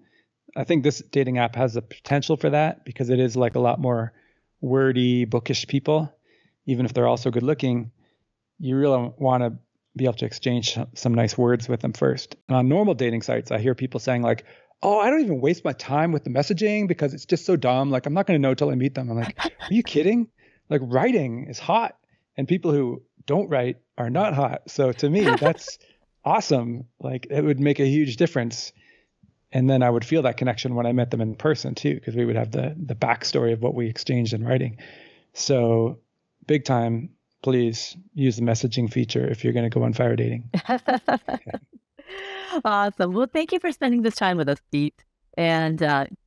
B: I think this dating app has the potential for that, because it is like a lot more wordy, bookish people. Even if they're also good looking, you really want to be able to exchange some nice words with them first. And on normal dating sites, I hear people saying like, oh, I don't even waste my time with the messaging because it's just so dumb. Like, I'm not going to know till I meet them. I'm like, are you kidding? Like, writing is hot, and people who don't write are not hot. So to me, that's awesome. Like, it would make a huge difference. And then I would feel that connection when I met them in person too, because we would have the backstory of what we exchanged in writing. So big time, please use the messaging feature if you're going to go on fire dating.
C: Awesome. Well, thank you for spending this time with us, Pete. And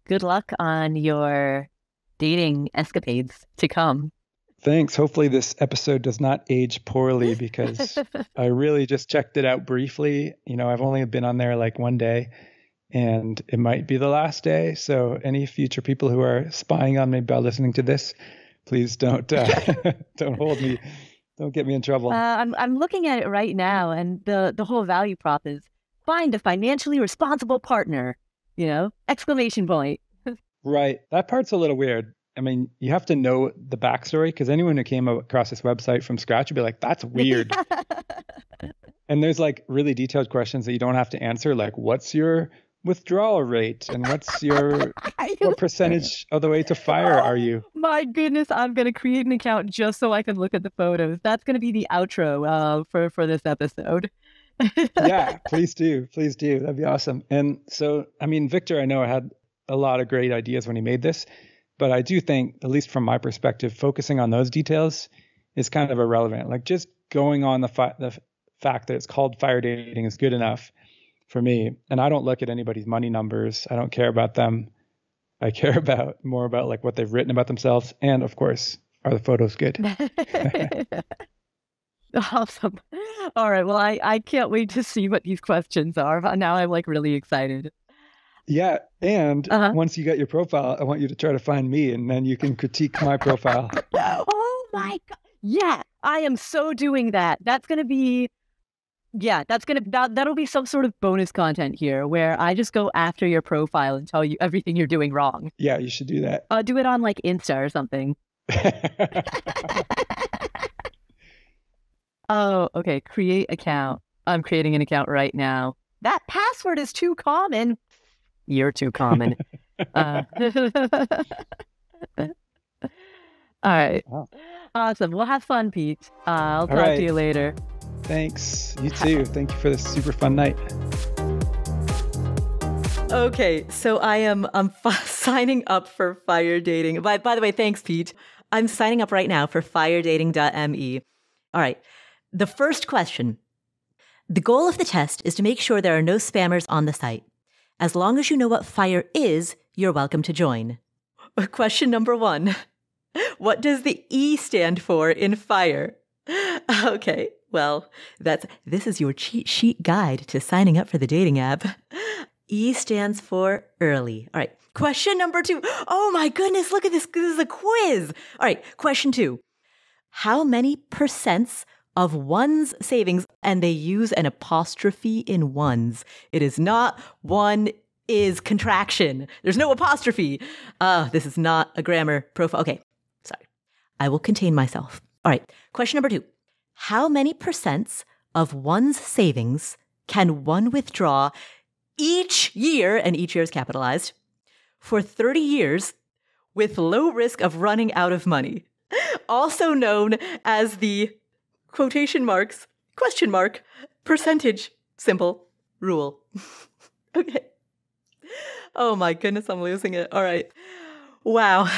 C: good luck on your dating escapades to come.
B: Thanks. Hopefully this episode does not age poorly, because I really just checked it out briefly. I've only been on there like one day, and it might be the last day. So any future people who are spying on me by listening to this, please don't hold me. Don't get me in trouble.
C: I'm looking at it right now, and the whole value prop is find a financially responsible partner, exclamation point.
B: Right. That part's a little weird. I mean, you have to know the backstory, because anyone who came across this website from scratch would be like, that's weird. And there's like really detailed questions that you don't have to answer. Like, what's your withdrawal rate? And what percentage of the way to fire are you?
C: My goodness, I'm going to create an account just so I can look at the photos. That's going to be the outro for this episode.
B: Yeah, please do. Please do. That'd be awesome. And so, I mean, Victor, I know had a lot of great ideas when he made this, but I do think, at least from my perspective, focusing on those details is kind of irrelevant. Like just going on the fact that it's called fire dating is good enough for me. And I don't look at anybody's money numbers. I don't care about them. I care more about like what they've written about themselves. And of course, are the photos good?
C: Awesome. All right. Well, I can't wait to see what these questions are. Now I'm like really excited.
B: Yeah. And once you get your profile, I want you to try to find me and then you can critique my profile.
C: Oh my God. Yeah, I am so doing that. That's going to be, that'll be some sort of bonus content here where I just go after your profile and tell you everything you're doing wrong.
B: Yeah, you should do that.
C: Do it on like Insta or something. Oh, okay. Create account. I'm creating an account right now. That password is too common. You're too common. All right. Wow. Awesome. Well, have fun, Pete. I'll talk to you later.
B: Thanks. You too. Thank you for this super fun night.
A: Okay, so I'm signing up for fire dating. By the way, thanks, Pete. I'm signing up right now for firedating.me. All right. The first question. The goal of the test is to make sure there are no spammers on the site. As long as you know what fire is, you're welcome to join. Question number 1. What does the E stand for in fire? Okay, well, this is your cheat sheet guide to signing up for the dating app. E stands for early. All right, question number 2. Oh my goodness, look at this. This is a quiz. All right, question 2. How many percents of one's savings, and they use an apostrophe in one's. It is not one is contraction. There's no apostrophe. This is not a grammar profile. Okay, sorry. I will contain myself. All right, question number 2. How many percents of one's savings can one withdraw each year, and each year is capitalized, for 30 years with low risk of running out of money? Also known as the quotation marks, question mark, percentage symbol rule. Okay. Oh my goodness, I'm losing it. All right. Wow.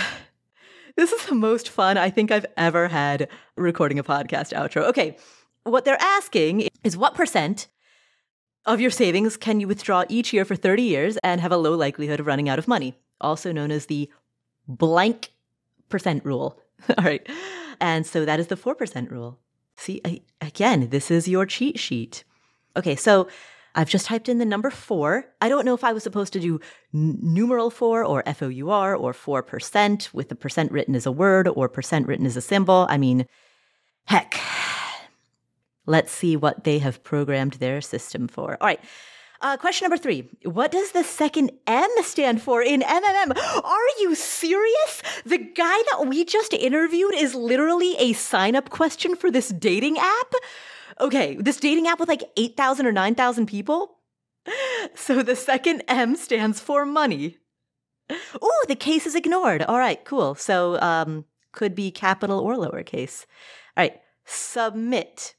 A: This is the most fun I think I've ever had recording a podcast outro. Okay. What they're asking is what percent of your savings can you withdraw each year for 30 years and have a low likelihood of running out of money? Also known as the blank percent rule. All right. And so that is the 4% rule. See, again, this is your cheat sheet. Okay, so I've just typed in the number 4. I don't know if I was supposed to do numeral 4 or FOUR or 4% with the percent written as a word or percent written as a symbol. I mean, heck. Let's see what they have programmed their system for. All right. Question number 3. What does the second M stand for in MMM? Are you serious? The guy that we just interviewed is literally a sign-up question for this dating app? Okay, this dating app with like 8,000 or 9,000 people? So the second M stands for money. Ooh, the case is ignored. All right, cool. So could be capital or lowercase. All right, submit.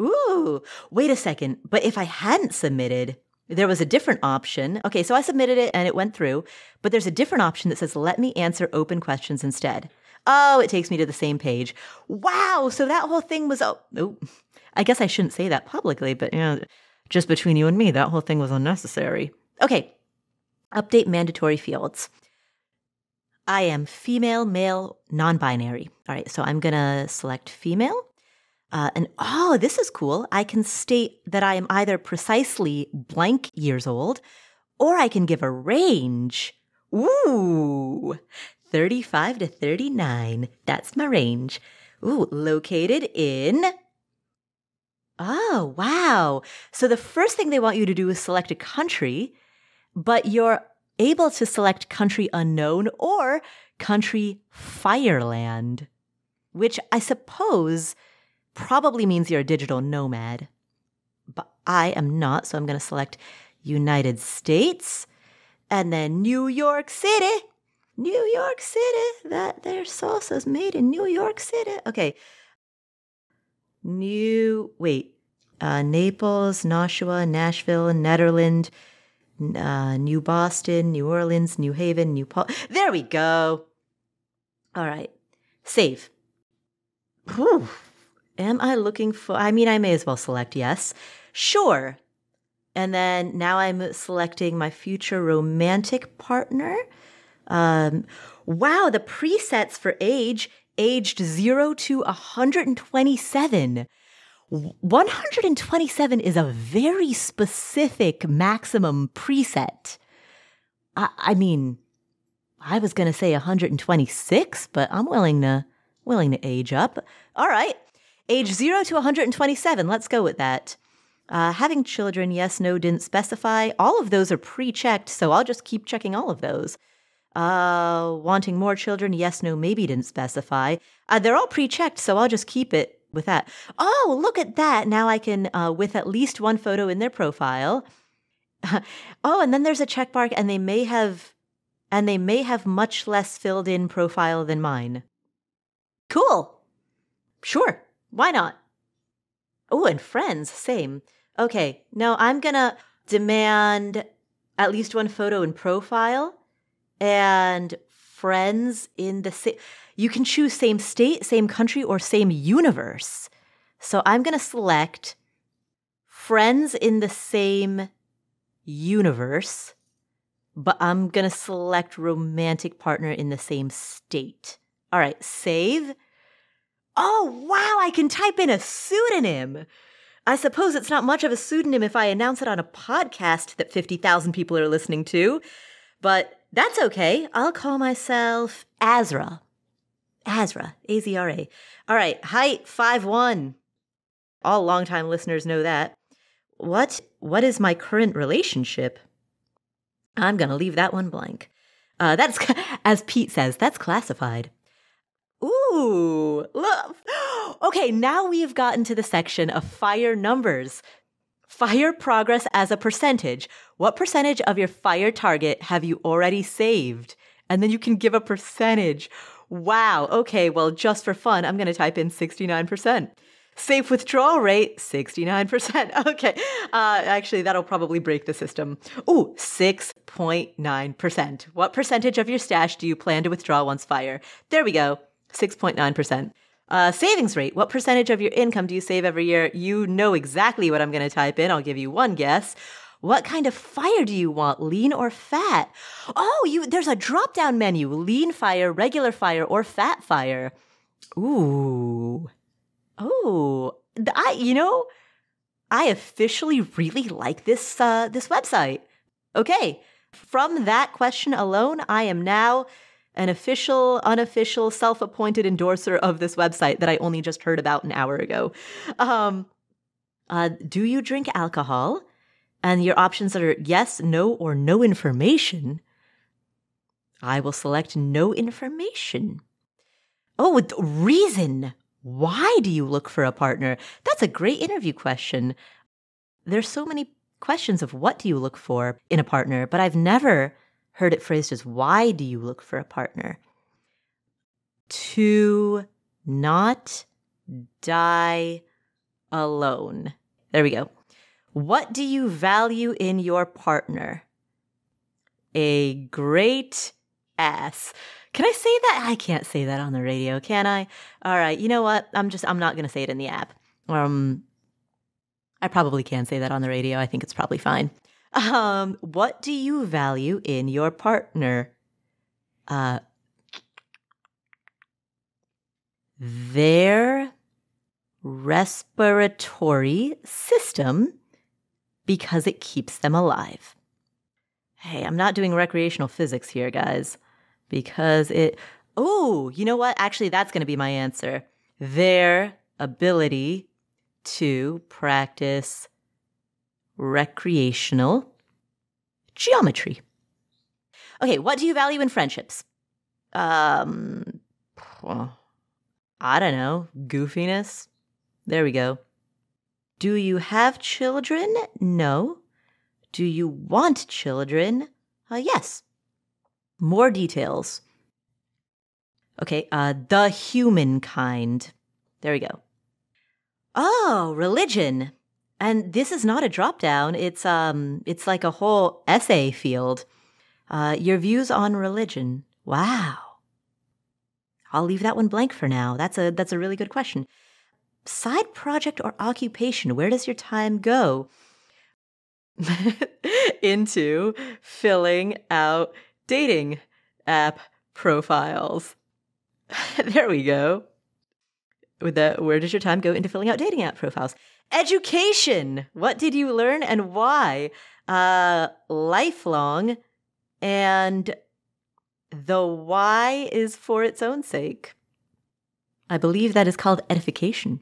A: Ooh, wait a second. But if I hadn't submitted, there was a different option. Okay, so I submitted it and it went through, but there's a different option that says, let me answer open questions instead. Oh, it takes me to the same page. Wow, so that whole thing was, I guess I shouldn't say that publicly, but just between you and me, that whole thing was unnecessary. Okay, update mandatory fields. I am female, male, non-binary. All right, so I'm going to select female. This is cool. I can state that I am either precisely blank years old, or I can give a range. Ooh, 35 to 39. That's my range. Ooh, located in... Oh, wow. So the first thing they want you to do is select a country, but you're able to select country unknown or country fireland, which I suppose probably means you're a digital nomad, but I am not. So I'm going to select United States, and then New York City. New York City. That their salsa's made in New York City. Okay. Naples, Nashua, Nashville, Netherlands, New Boston, New Orleans, New Haven, There we go. All right. Save. Whew. Am I looking for... I mean, I may as well select yes. Sure. And then now I'm selecting my future romantic partner. Wow, the presets for age, aged 0 to 127. 127 is a very specific maximum preset. I mean, I was going to say 126, but I'm willing to age up. All right. Age 0 to 127. Let's go with that. Having children, yes, no, didn't specify. All of those are pre-checked, so I'll just keep checking all of those. Wanting more children, yes, no, maybe didn't specify. They're all pre-checked, so I'll just keep it with that. Oh, look at that. Now I can, with at least one photo in their profile. Oh, and then there's a check mark, and they may have much less filled in profile than mine. Cool. Sure. Why not? Oh, and friends, same. Okay, no, I'm gonna demand at least one photo in profile and friends in the same. You can choose same state, same country, or same universe. So I'm gonna select friends in the same universe, but I'm gonna select romantic partner in the same state. All right, save. Oh, wow, I can type in a pseudonym. I suppose it's not much of a pseudonym if I announce it on a podcast that 50,000 people are listening to, but that's okay. I'll call myself Azra. Azra, A-Z-R-A. All right, height 5'1". All longtime listeners know that. What is my current relationship? I'm going to leave that one blank. That's, as Pete says, that's classified. Ooh, look. Okay, now we've gotten to the section of fire numbers. Fire progress as a percentage. What percentage of your fire target have you already saved? And then you can give a percentage. Wow. Okay, well, just for fun, I'm going to type in 69%. Safe withdrawal rate, 69%. Okay. Actually, that'll probably break the system. Ooh, 6.9%. What percentage of your stash do you plan to withdraw once fire? There we go. 6.9%. Savings rate. What percentage of your income do you save every year? You know exactly what I'm going to type in. I'll give you one guess. What kind of fire do you want? Lean or fat? Oh, there's a drop-down menu. Lean fire, regular fire, or fat fire. Ooh. Oh. I officially really like this website. Okay. From that question alone, I am now an official, unofficial, self-appointed endorser of this website that I only just heard about an hour ago. Do you drink alcohol? And your options are yes, no, or no information. I will select no information. Oh, reason. Why do you look for a partner? That's a great interview question. There's so many questions of what do you look for in a partner, but I've never heard it phrased as why do you look for a partner? To not die alone. There we go. What do you value in your partner? A great ass. Can I say that? I can't say that on the radio, can I? All right, you know what? I'm not going to say it in the app. I probably can say that on the radio. I think it's probably fine. What do you value in your partner? Their respiratory system, because it keeps them alive. Hey, I'm not doing recreational physics here, guys, because oh, you know what? Actually, that's going to be my answer. Their ability to practice recreational geometry. Okay, what do you value in friendships? Well, I don't know, goofiness. There we go. Do you have children? No. Do you want children? Yes. More details. Okay, the humankind. There we go. Oh, religion. And this is not a drop-down. It's like a whole essay field. Your views on religion. Wow. I'll leave that one blank for now. That's a really good question. Side project or occupation, where does your time go? Into filling out dating app profiles. There we go. Where does your time go into filling out dating app profiles? Education. What did you learn and why? Lifelong. And the why is for its own sake. I believe that is called edification.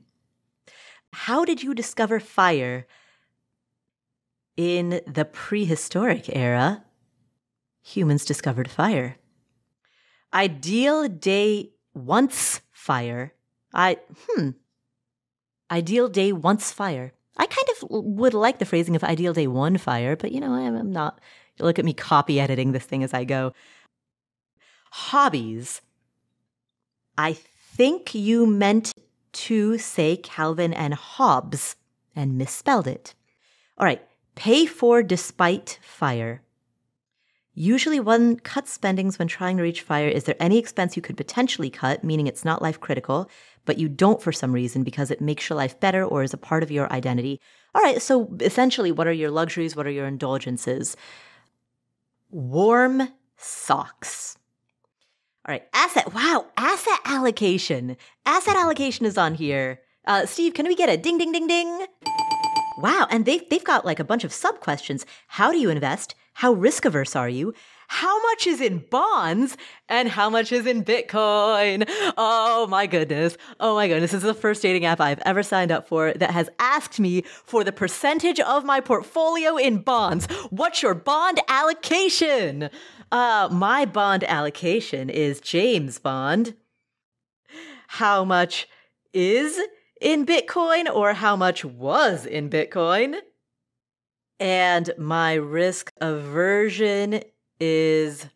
A: How did you discover fire? In the prehistoric era, humans discovered fire. Ideal day once fire. Ideal day once fire. I kind of would like the phrasing of ideal day one fire, but I'm not. You look at me copy editing this thing as I go. Hobbies. I think you meant to say Calvin and Hobbes and misspelled it. All right. Pay for despite fire. Usually one cuts spendings when trying to reach fire. Is there any expense you could potentially cut, meaning it's not life critical, but you don't for some reason because it makes your life better or is a part of your identity? All right, so essentially, what are your luxuries? What are your indulgences? Warm socks. All right, asset allocation. Asset allocation is on here. Steve, can we get a ding, ding, ding, ding? Wow, and they've got like a bunch of sub-questions. How do you invest? How risk-averse are you? How much is in bonds? And how much is in Bitcoin? Oh my goodness. This is the first dating app I've ever signed up for that has asked me for the percentage of my portfolio in bonds. What's your bond allocation? My bond allocation is James Bond. How much is in Bitcoin or how much was in Bitcoin? And my risk aversion is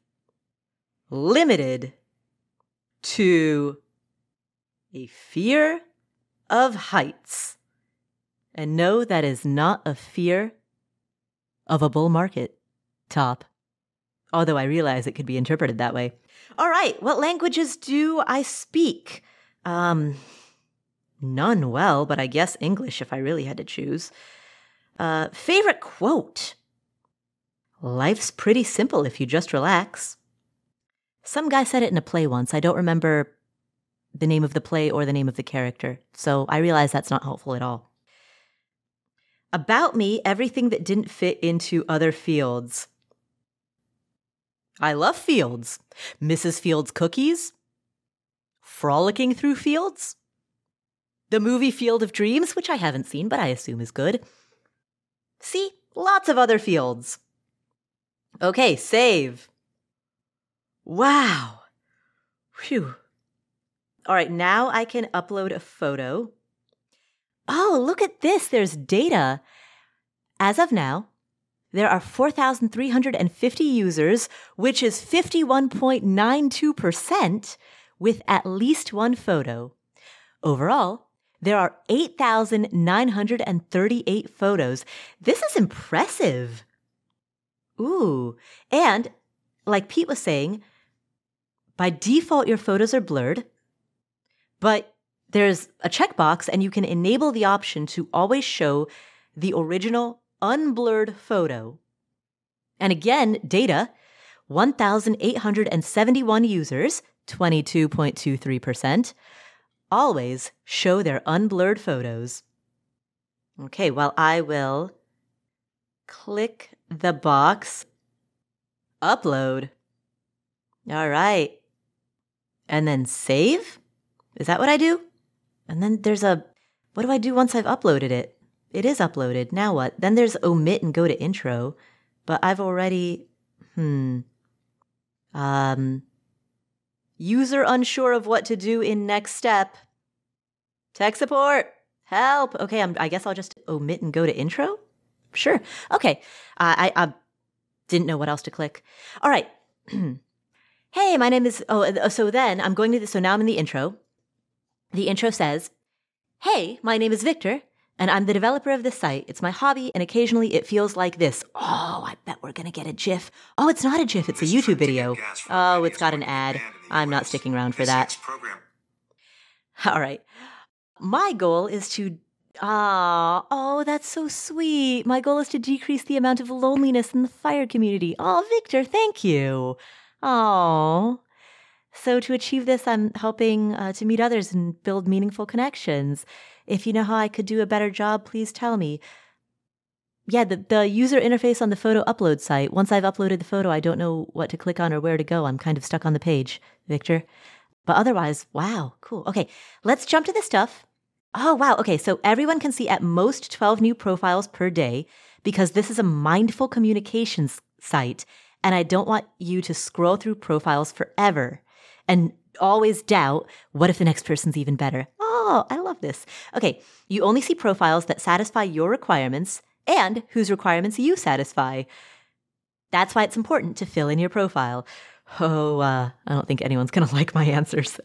A: limited to a fear of heights. And no, that is not a fear of a bull market top. Although I realize it could be interpreted that way. All right, what languages do I speak? None well, but I guess English if I really had to choose. Favorite quote? Life's pretty simple if you just relax. Some guy said it in a play once. I don't remember the name of the play or the name of the character, so I realize that's not helpful at all. About me, everything that didn't fit into other fields. I love fields. Mrs. Fields cookies. Frolicking through fields. The movie Field of Dreams, which I haven't seen, but I assume is good. See, lots of other fields. Okay, save. Wow. Phew. All right, now I can upload a photo. Oh, look at this. There's data. As of now, there are 4,350 users, which is 51.92% with at least one photo. Overall, there are 8,938 photos. This is impressive. Ooh, and like Pete was saying, by default, your photos are blurred, but there's a checkbox and you can enable the option to always show the original unblurred photo. And again, data, 1,871 users, 22.23%, always show their unblurred photos. Okay, well, I will click the box, upload. All right. And then save? Is that what I do? And then there's what do I do once I've uploaded it? It is uploaded. Now what? Then there's omit and go to intro. But I've already, user unsure of what to do in next step. Tech support, help. Okay, I guess I'll just omit and go to intro. Sure. Okay. I didn't know what else to click. All right. Hey, my name is, so then I'm going to, so now I'm in the intro. The intro says, hey, my name is Victor, and I'm the developer of this site. It's my hobby, and occasionally it feels like this. Oh, I bet we're going to get a GIF. Oh, it's not a GIF. It's a YouTube video. Oh, it's got an ad. I'm not sticking around for that. All right. My goal is to, oh, that's so sweet. My goal is to decrease the amount of loneliness in the fire community. Oh, Victor, thank you. Oh. So to achieve this, I'm hoping to meet others and build meaningful connections. If you know how I could do a better job, please tell me. Yeah, the user interface on the photo upload site. Once I've uploaded the photo, I don't know what to click on or where to go. I'm kind of stuck on the page, Victor. But otherwise, wow, cool. Okay, let's jump to the stuff. Oh, wow. Okay, so everyone can see at most 12 new profiles per day because this is a mindful communications site, and I don't want you to scroll through profiles forever and always doubt, what if the next person's even better? Oh, I love this. Okay, you only see profiles that satisfy your requirements and whose requirements you satisfy. That's why it's important to fill in your profile. Oh, I don't think anyone's going to like my answers.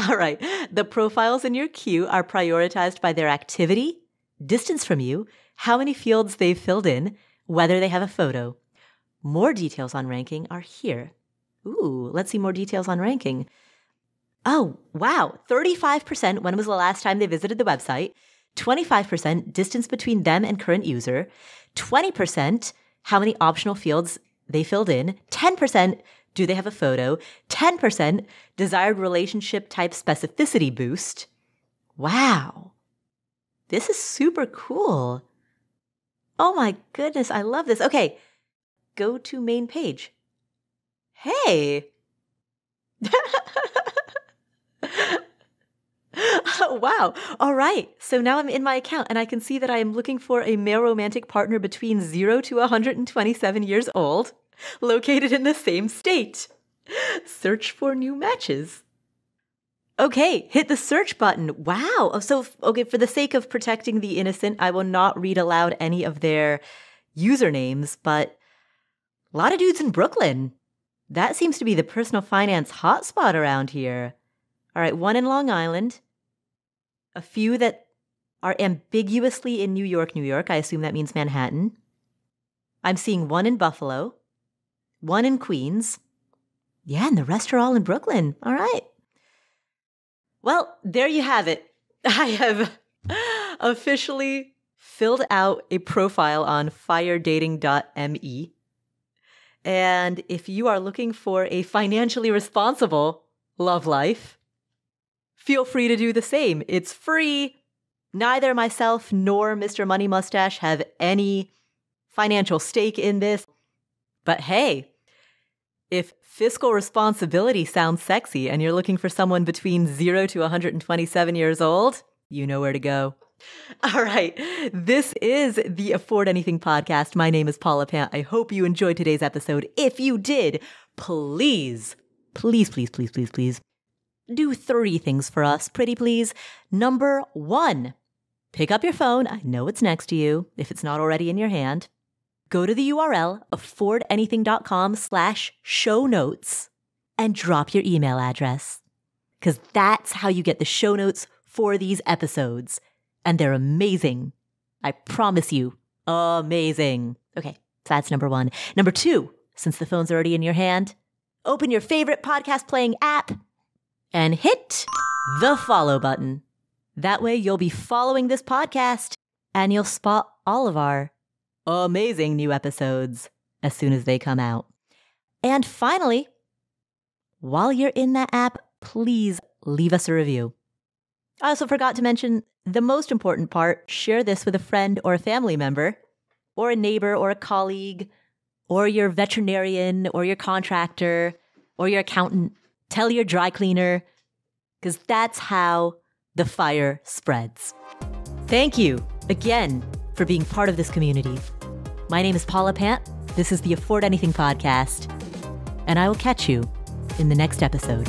A: All right. The profiles in your queue are prioritized by their activity, distance from you, how many fields they've filled in, whether they have a photo. More details on ranking are here. Ooh, let's see more details on ranking. Oh, wow. 35%, when was the last time they visited the website? 25%, distance between them and current user. 20%, how many optional fields they filled in. 10%, do they have a photo? 10%, desired relationship type specificity boost. Wow. This is super cool. Oh my goodness, I love this. Okay, go to main page. Hey. Wow. All right. So now I'm in my account and I can see that I am looking for a male romantic partner between 0 to 127 years old, located in the same state. Search for new matches. Okay, hit the search button. Wow. So, okay, for the sake of protecting the innocent, I will not read aloud any of their usernames, but a lot of dudes in Brooklyn. That seems to be the personal finance hotspot around here. All right, one in Long Island. A few that are ambiguously in New York, New York. I assume that means Manhattan. I'm seeing one in Buffalo, one in Queens. Yeah, and the rest are all in Brooklyn. All right. Well, there you have it. I have officially filled out a profile on firedating.me. And if you are looking for a financially responsible love life, feel free to do the same. It's free. Neither myself nor Mr. Money Mustache have any financial stake in this. But hey, if fiscal responsibility sounds sexy and you're looking for someone between 0 to 127 years old, you know where to go. All right. This is the Afford Anything podcast. My name is Paula Pant. I hope you enjoyed today's episode. If you did, please do 3 things for us, pretty please. Number 1, pick up your phone. I know it's next to you if it's not already in your hand. Go to the URL affordanything.com/show notes and drop your email address, because that's how you get the show notes for these episodes. And they're amazing. I promise you, amazing. Okay, so that's number 1. Number 2, since the phone's already in your hand, open your favorite podcast playing app and hit the follow button. That way you'll be following this podcast and you'll spot all of our amazing new episodes as soon as they come out. And finally, while you're in that app, please leave us a review. I also forgot to mention the most important part: share this with a friend or a family member, or a neighbor or a colleague, or your veterinarian or your contractor or your accountant. Tell your dry cleaner, because that's how the fire spreads. Thank you again for being part of this community. My name is Paula Pant. This is the Afford Anything podcast, and I will catch you in the next episode.